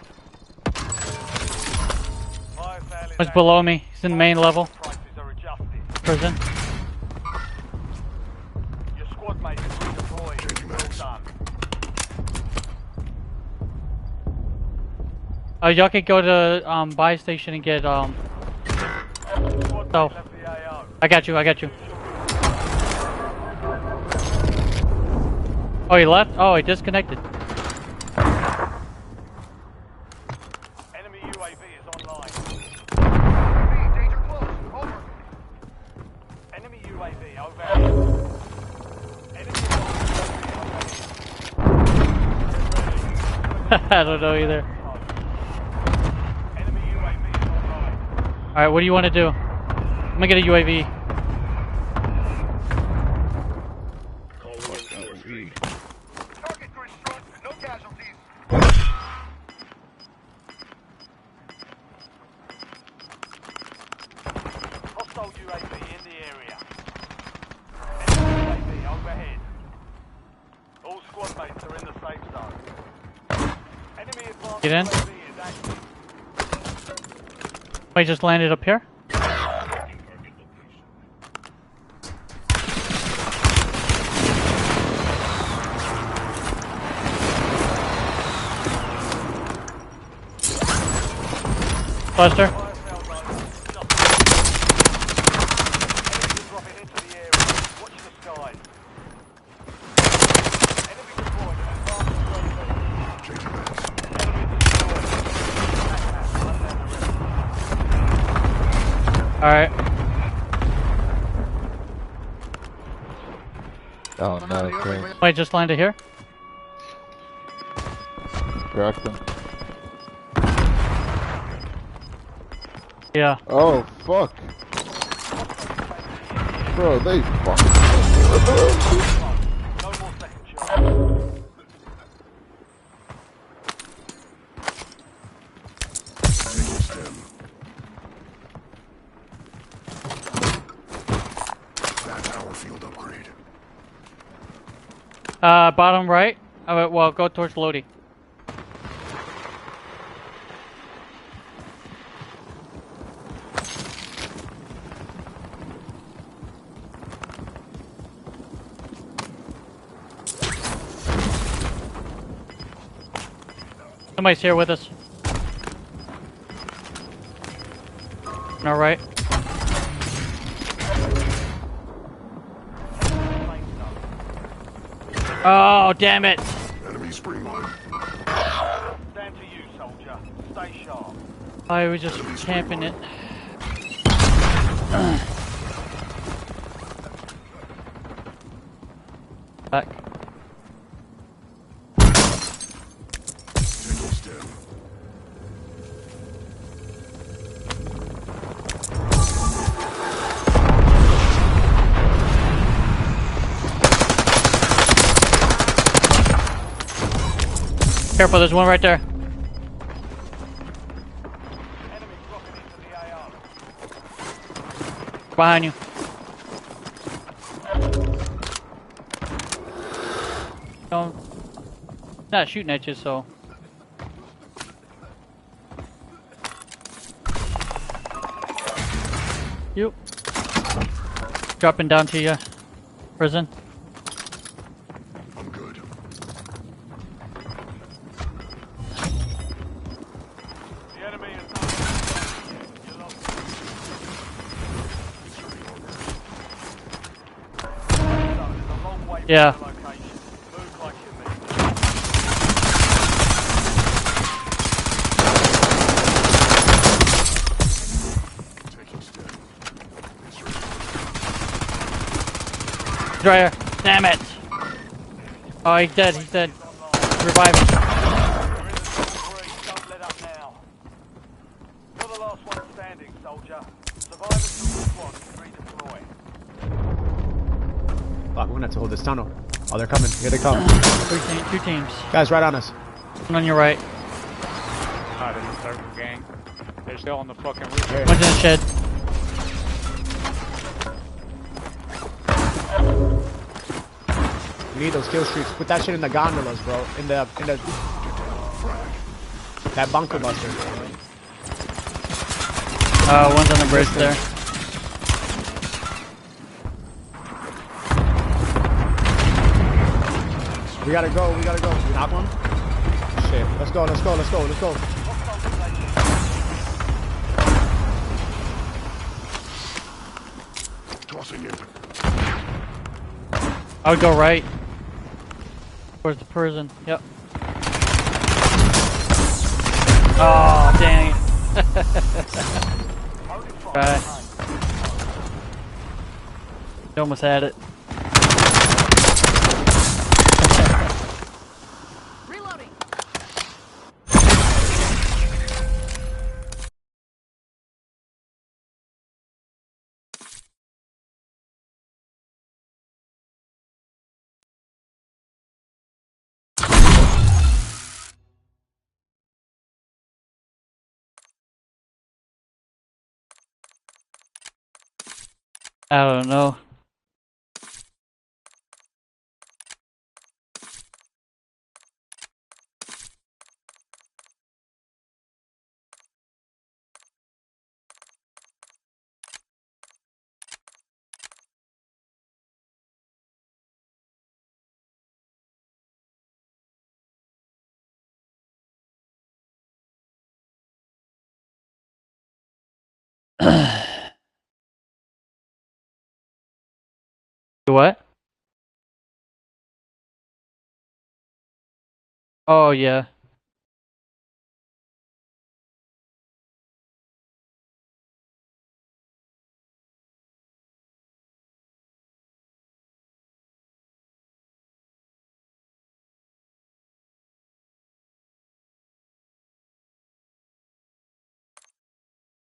Biosale is He's below me. He's in the main level. prices are adjusted. Prison. Your squad mate is redeployed. Well done. Y'all can go to buy station and get Squad mate So left the AO. I got you. I got you. Oh, he left. Oh, he disconnected. Enemy UAV is online. Enemy UAV overhead. Enemy I don't know either. Enemy UAV is online. Alright, what do you want to do? I'm gonna get a UAV. Target grid struck. No casualties. Hostile UAV in the area. Enemy UAV overhead. All squad mates are in the safe zone. Enemy advanced Get in. UAV is active. Wait, just landed up here? Buster. Dropping into the area. Watch the skies. Enemy deployed and advanced UAV. Enemy destroyed. Alright. Oh no, okay. Wait, just landed here? Cracked them. Yeah. Oh fuck. Bro, they fuck. No more second chance. That's our field upgrade. Bottom right. Well, go towards Lodi. Somebody's here with us. All right. Oh, damn it! Enemy spring line. Stand to you, soldier. Stay sharp. I was just camping it. Back. Tango stem. Careful, there's one right there. Behind you. Don't. Not shooting at you, so. You. Dropping down to you. Prison. Yeah. Move like you mean. He's right here. Damn it! Oh, he's dead. He's dead. Revive him. Don't let up now. You're the last one standing, soldier. Survive until the squad can redeploy. Fuck, we're gonna have to hold this tunnel. Oh, they're coming. Here they come. Two teams. Guys, right on us. One on your right. Ah, there's a third gang. They're still on the fucking roof. One's in the shed. We need those kill streaks. Put that shit in the gondolas, bro. In the that bunker buster. One's on the bridge there. We gotta go. We gotta go. We knock one. Shit. Let's go. Let's go. Let's go. Let's go. Tossing it. I would go right. Towards the prison. Yep. Oh, dang it. Right. You almost had it. Reloading. I don't know. What? Oh, yeah.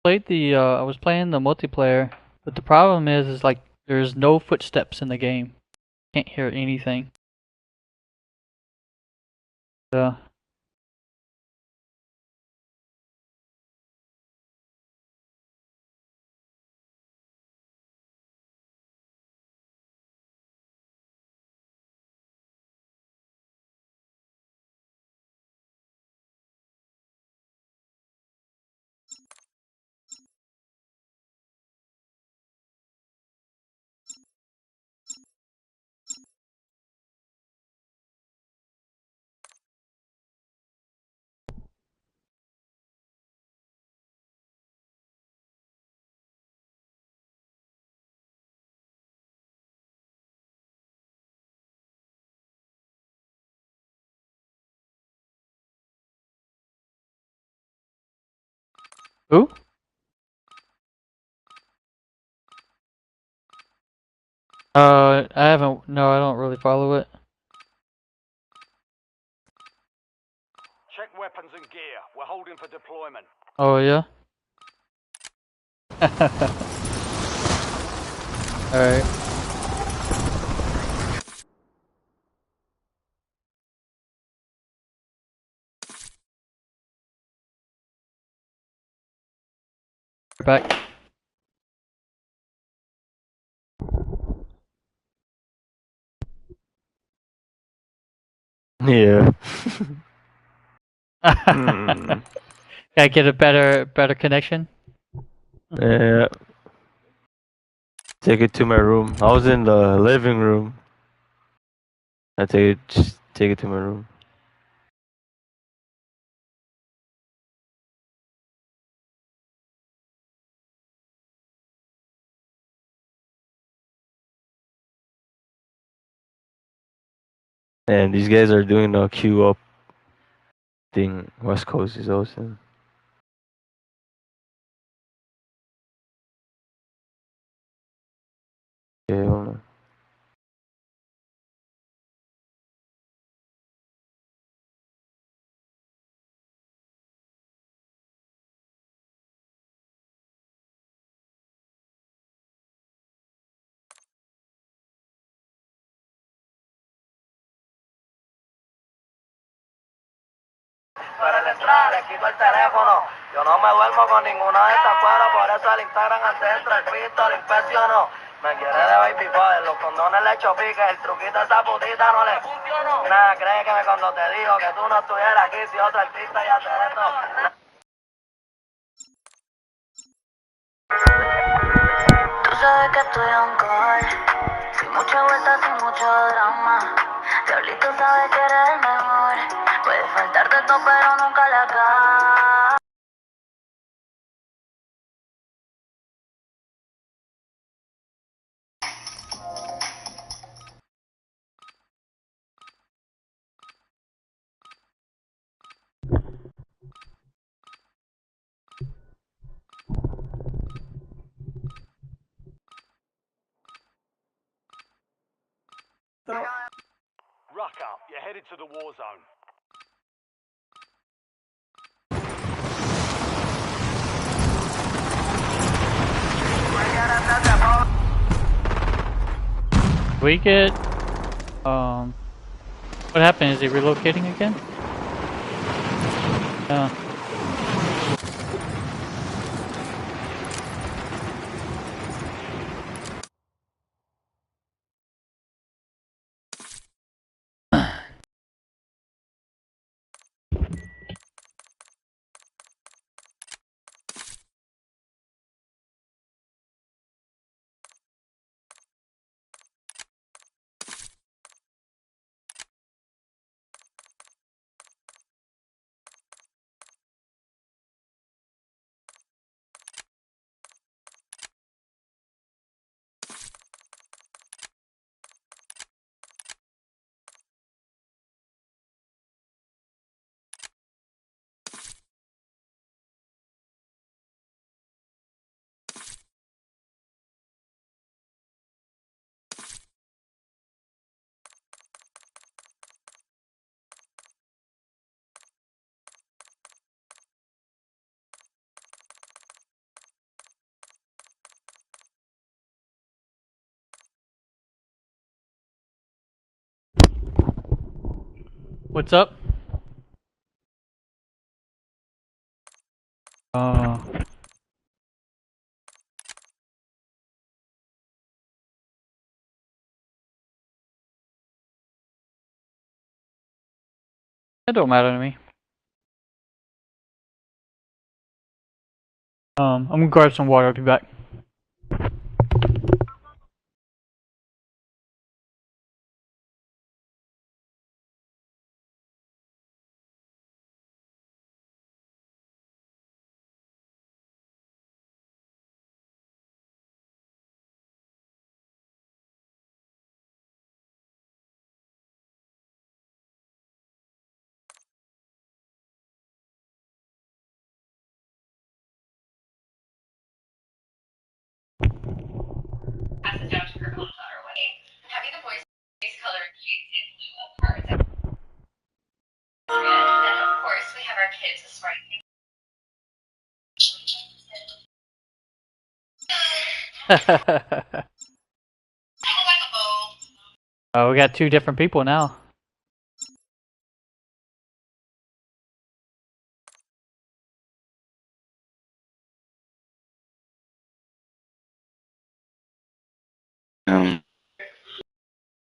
I was playing the multiplayer, but the problem is like there's no footsteps in the game. Can't hear anything. So who? I haven't. No, I don't really follow it. Check weapons and gear. We're holding for deployment. Oh yeah. All right. Back. Yeah. Can I get a better connection? Yeah. Take it to my room. I was in the living room. Just take it to my room. And these guys are doing the queue up thing. West Coast is awesome. Okay, hold on. Para la entrada le quito el teléfono. Yo no me duermo con ninguna de estas cuadras, por eso el Instagram antes entra el pisto, lo inspecciono. Me quiere de baby father, los condones le echo pique, el truquito a esa putita no le funcionó. Nada, créeme cuando te digo que tú no estuvieras aquí si otro artista ya te esto. Tú sabes que estoy on call, sin mucha vuelta, sin mucho drama. Diablito sabe que eres el mejor, puede faltarte todo pero nunca la acabas. Ruck up, you're headed to the war zone. We get what happened? Is he relocating again? Yeah. What's up? It don't matter to me. I'm gonna grab some water, I'll be back. Pass it down to her own daughter wedding. Having the boys' face colored sheets in lieu of cards. Good. Then of course we have our kids as right. Oh, we got two different people now.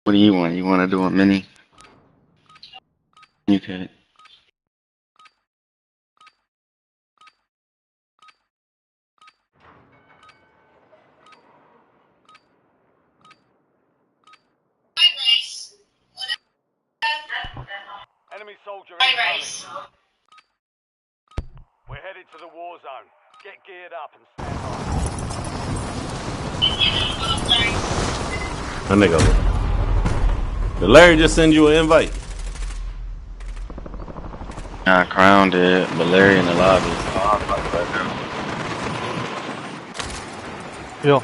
What do you want? You want to do a mini? You could. Enemy soldier incoming. We're headed to the war zone. Get geared up and stand by. That nigga. Did Larry just send you an invite? Nah, Crown did, but Larry in the lobby. Yo.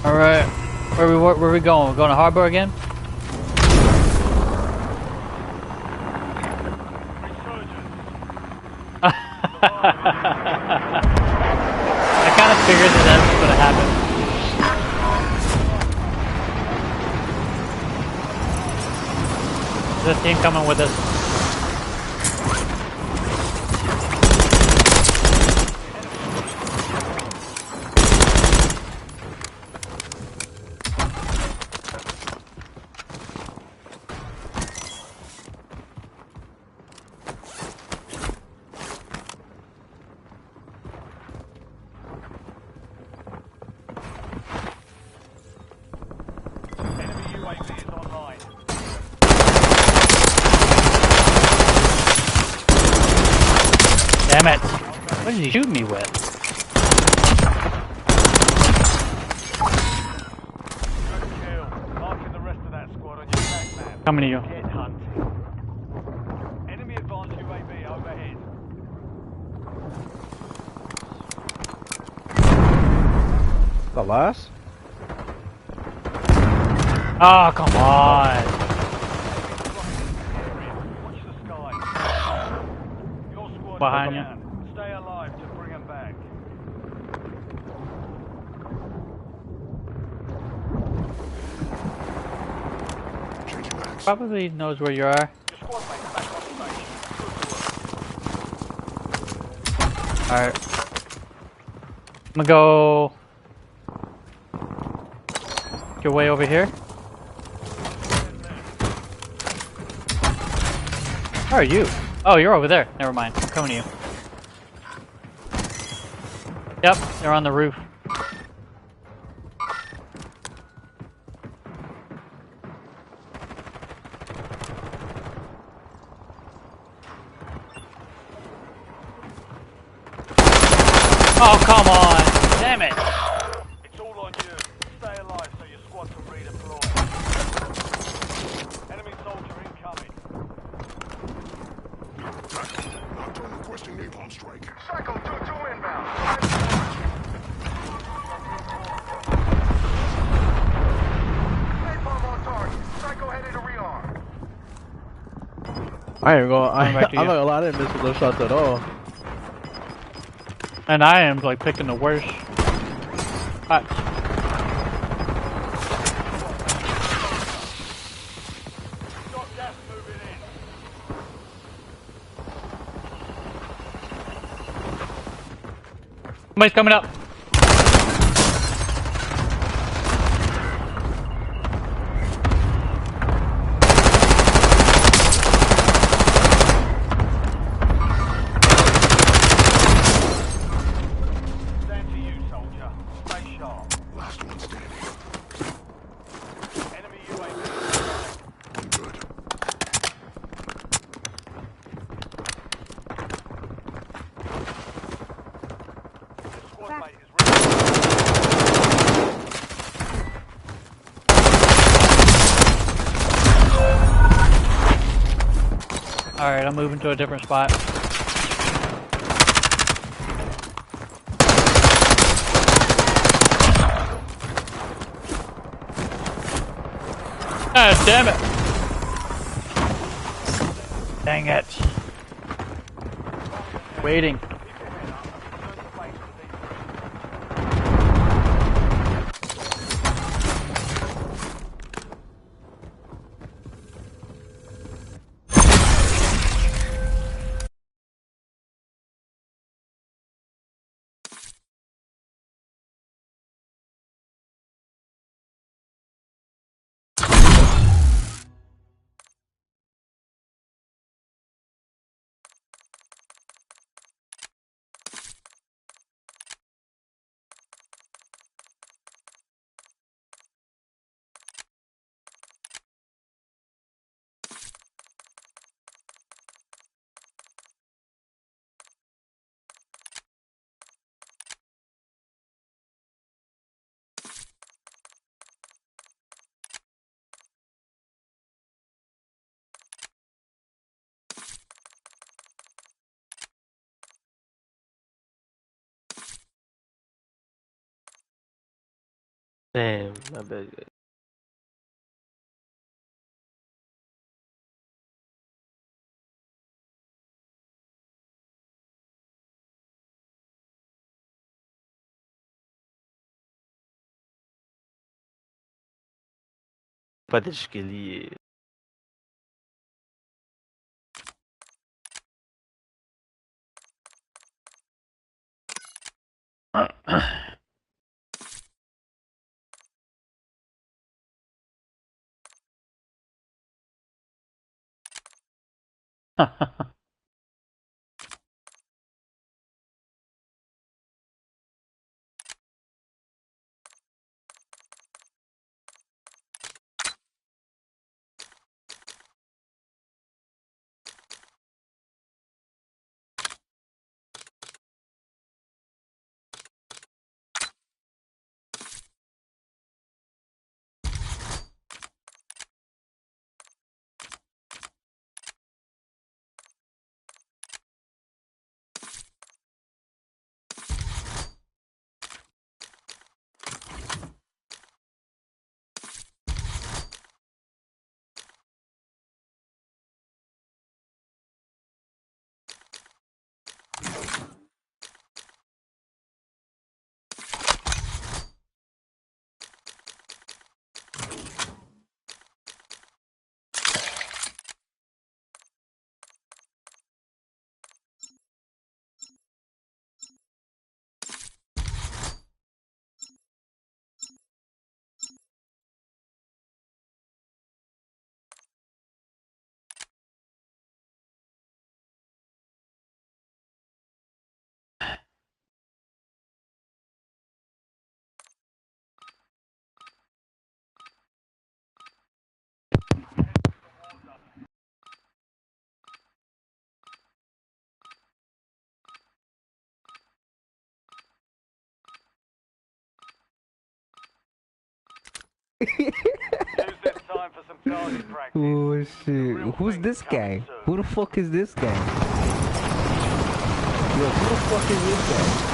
Alright, where we going? We're going to Harbor again? I kind of figured that was going to happen. There's a team coming with us. Damn it! What did he shoot me with? Coming to you. Enemy advanced UAV overhead. The last? Oh, come on! Behind you. Stay alive to bring them back. Probably knows where you are. Alright. I'm gonna go your way over here. Where are you? Oh, you're over there. Never mind. I'm coming to you. Yep, they're on the roof. Oh, come on! Damn it! It's all on you. Stay alive so your squad can redeploy. Enemy soldier incoming. Knocked on requesting napalm strike. Psycho 2-2 inbound. Napalm on target. Psycho headed to rearm. I ain't gonna. I'm not gonna lie. I didn't miss with those shots at all. And I am like picking the worst. Somebody's coming up. Alright, I'm moving to a different spot. Ah, damn it! Dang it. Waiting. Damn, my bad. Pas d'escalier. Oh shit. Who's this guy? Who the fuck is this guy? Yo, who the fuck is this guy?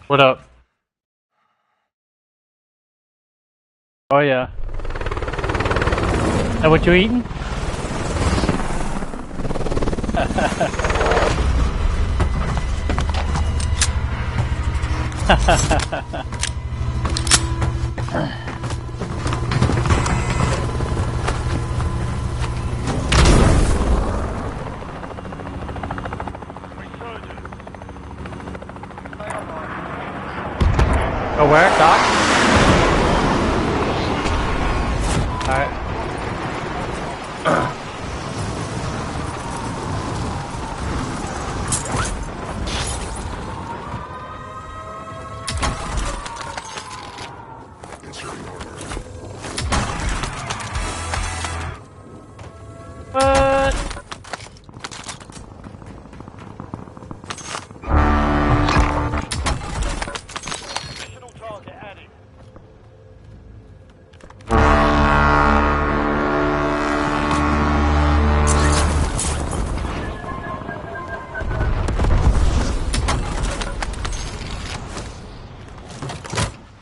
What up? Oh yeah. That what you eating? Oh, where, Doc? Alright. What?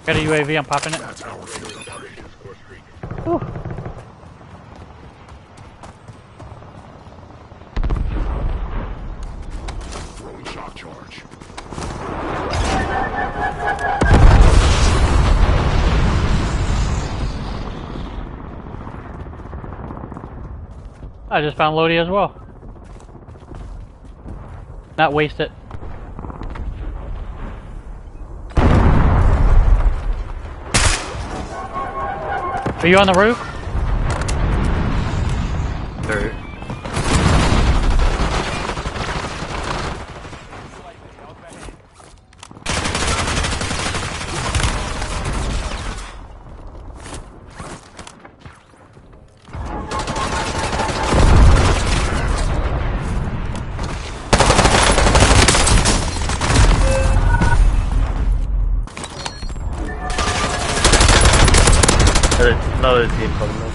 Got a UAV, I'm popping it. Whew. Throwing shock charge. I just found Lodi as well. Not waste it. Are you on the roof? Third. There's another team coming up.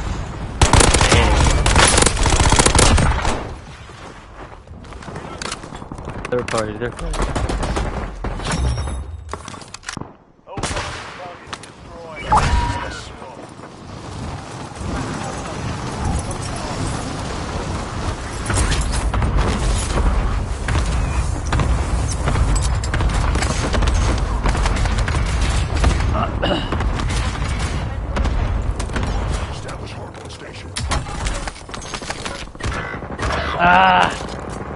Third party, third party.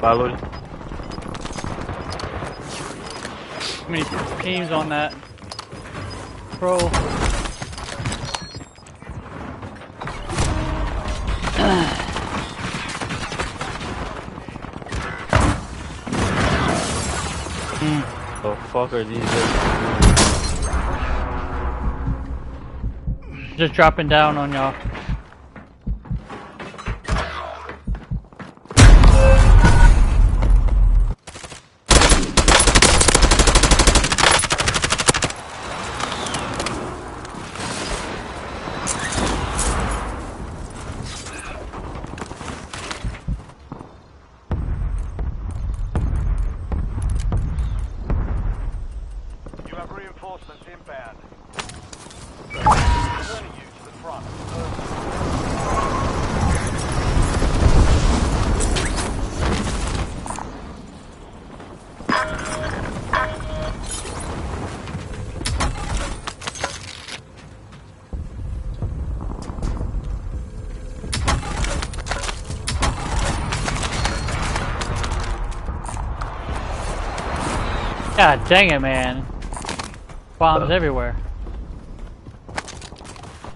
Followed. Too many teams on that. Pro. The fuck are these? Just dropping down on y'all. You have reinforcements inbound. Returning you to the front. God dang it, man. Bombs everywhere.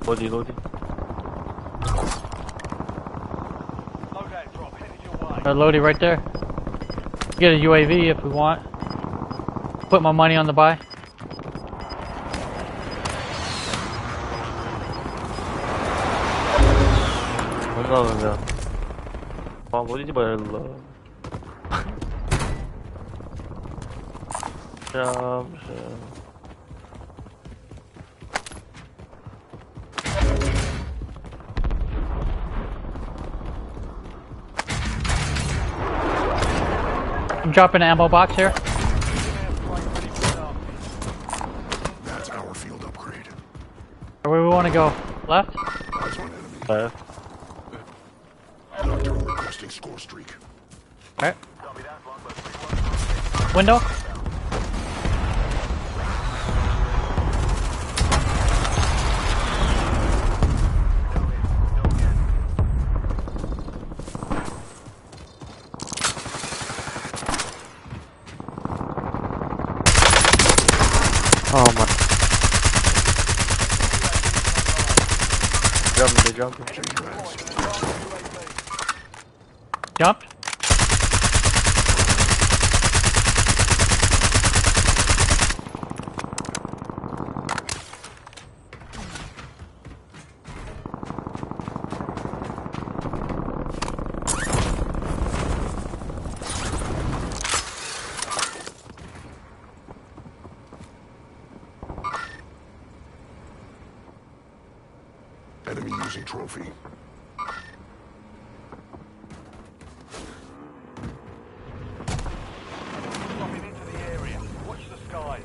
Loading, loading. Loading right there. Get a UAV if we want. Put my money on the buy. 감사합니다. 아, 어디지 말라. 잠시만. I'm dropping an ammo box here. That's our field upgrade. Where we want to go? Left? Left. Nocturne requesting score streak. Alright. Window? Oh my. Jumping, they're jumping. Jumped? Enemy using trophy. Dropping into the area. Watch the skies.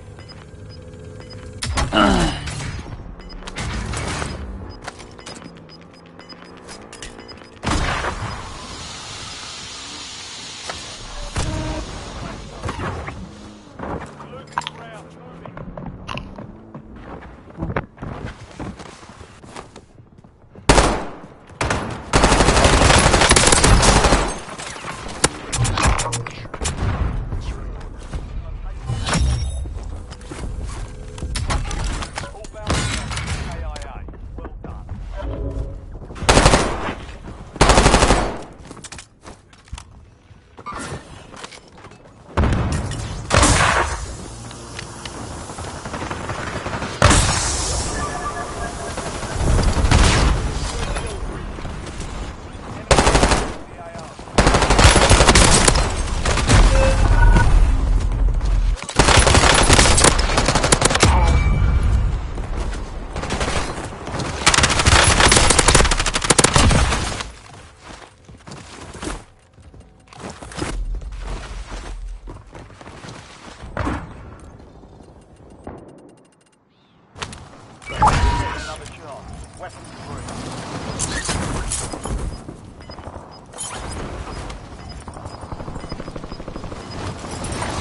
Weapons free.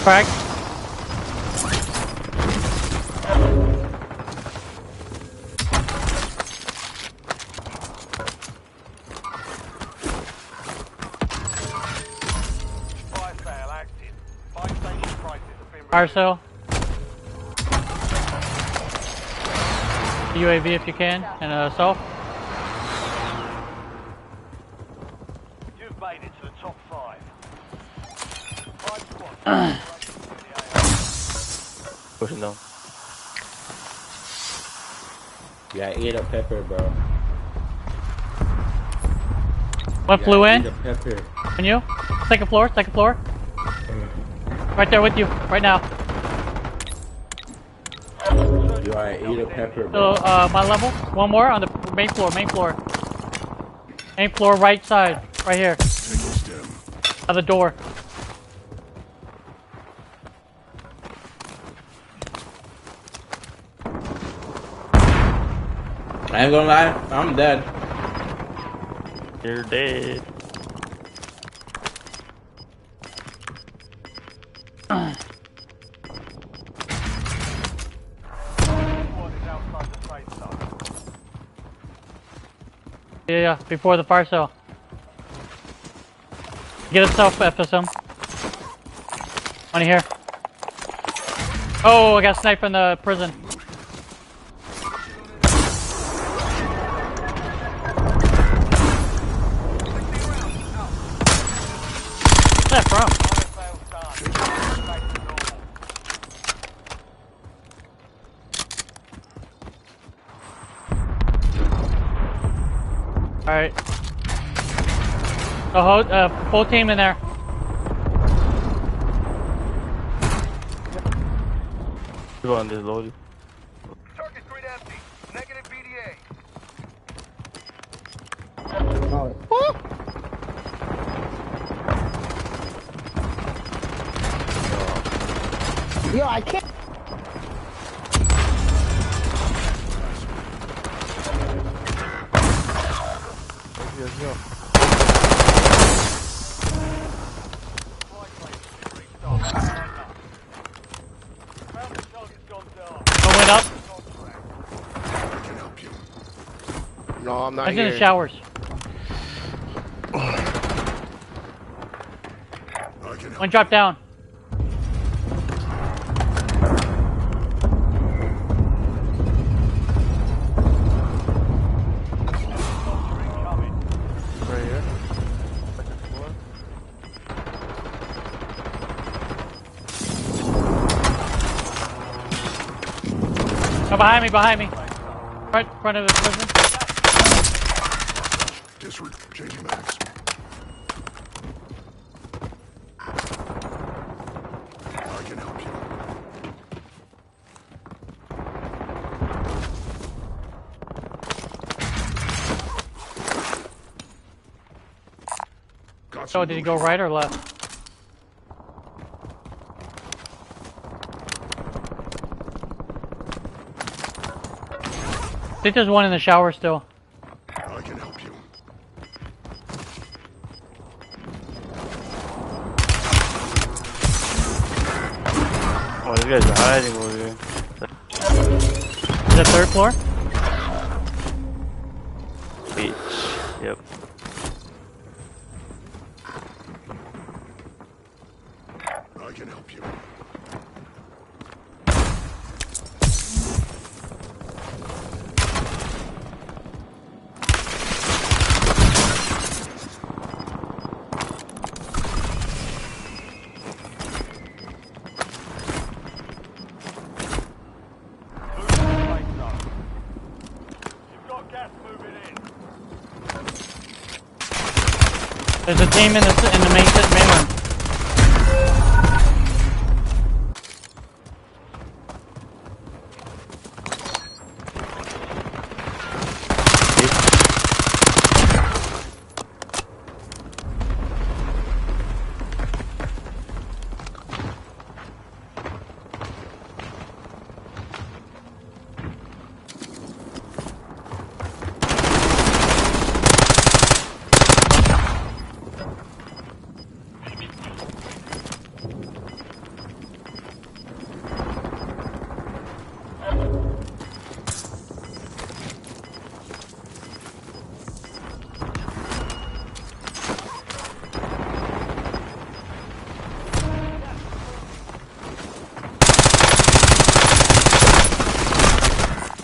Crack. Fire sale active. Buy station prices have been Fire sale. UAV if you can, and self. You've made it to the top 5. 5 squads. Pushing down. Yeah, eat a pepper, bro. One flew in. Eat a pepper. On you. Second floor. Second floor. Right there with you. Right now. You are eat a pepper, So, bro. my level. One more on the main floor. Main floor. Main floor, right side. Right here. At the door. I ain't gonna lie, I'm dead. You're dead. Yeah, before the fire sale. Get itself FSM. On here. Oh, I got sniped from the prison. Where's that from? Alright. So, full team in there. Go on this loaded. Target grid empty. Negative BDA. Yo, I can't. Let's go. Oh, went up. No, I'm not I was here. in the showers. One drop down. Right here. Oh, behind me, behind me. Right in front of the prison. Disregard. Changing mags. I can help you. So, did he go right or left? I think there's one in the shower still. I can help you. Oh, these guys are hiding over here. Is that third floor? Beach. Yep. I can help you. There's a team in the main room.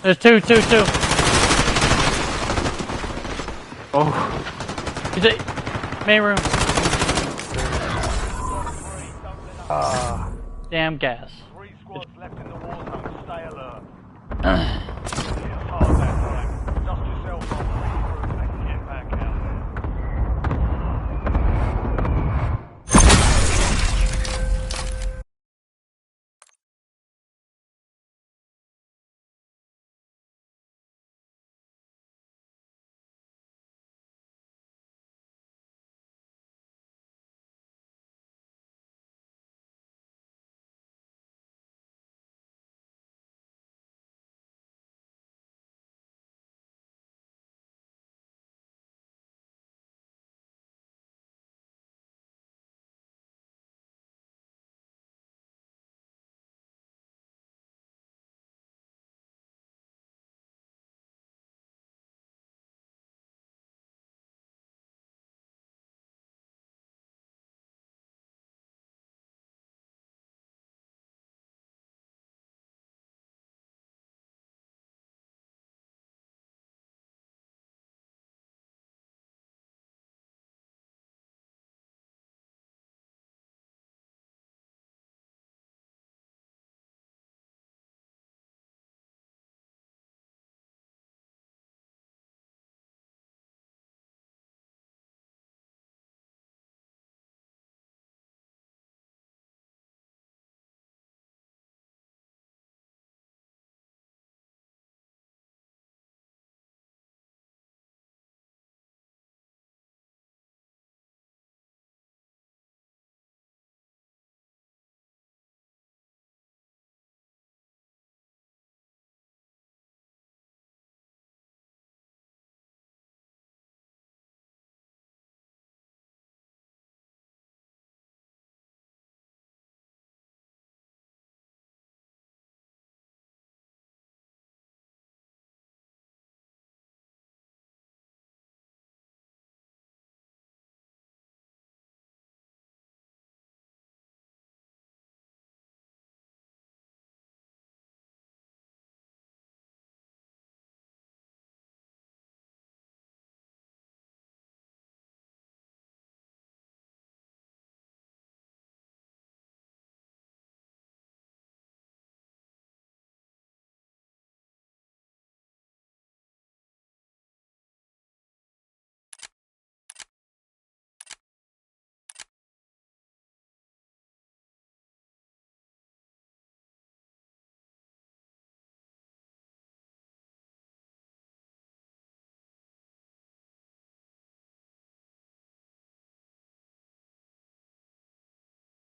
There's two. Oh. He's at main room. Damn gas. 3 squads left in the war zone. Stay alert.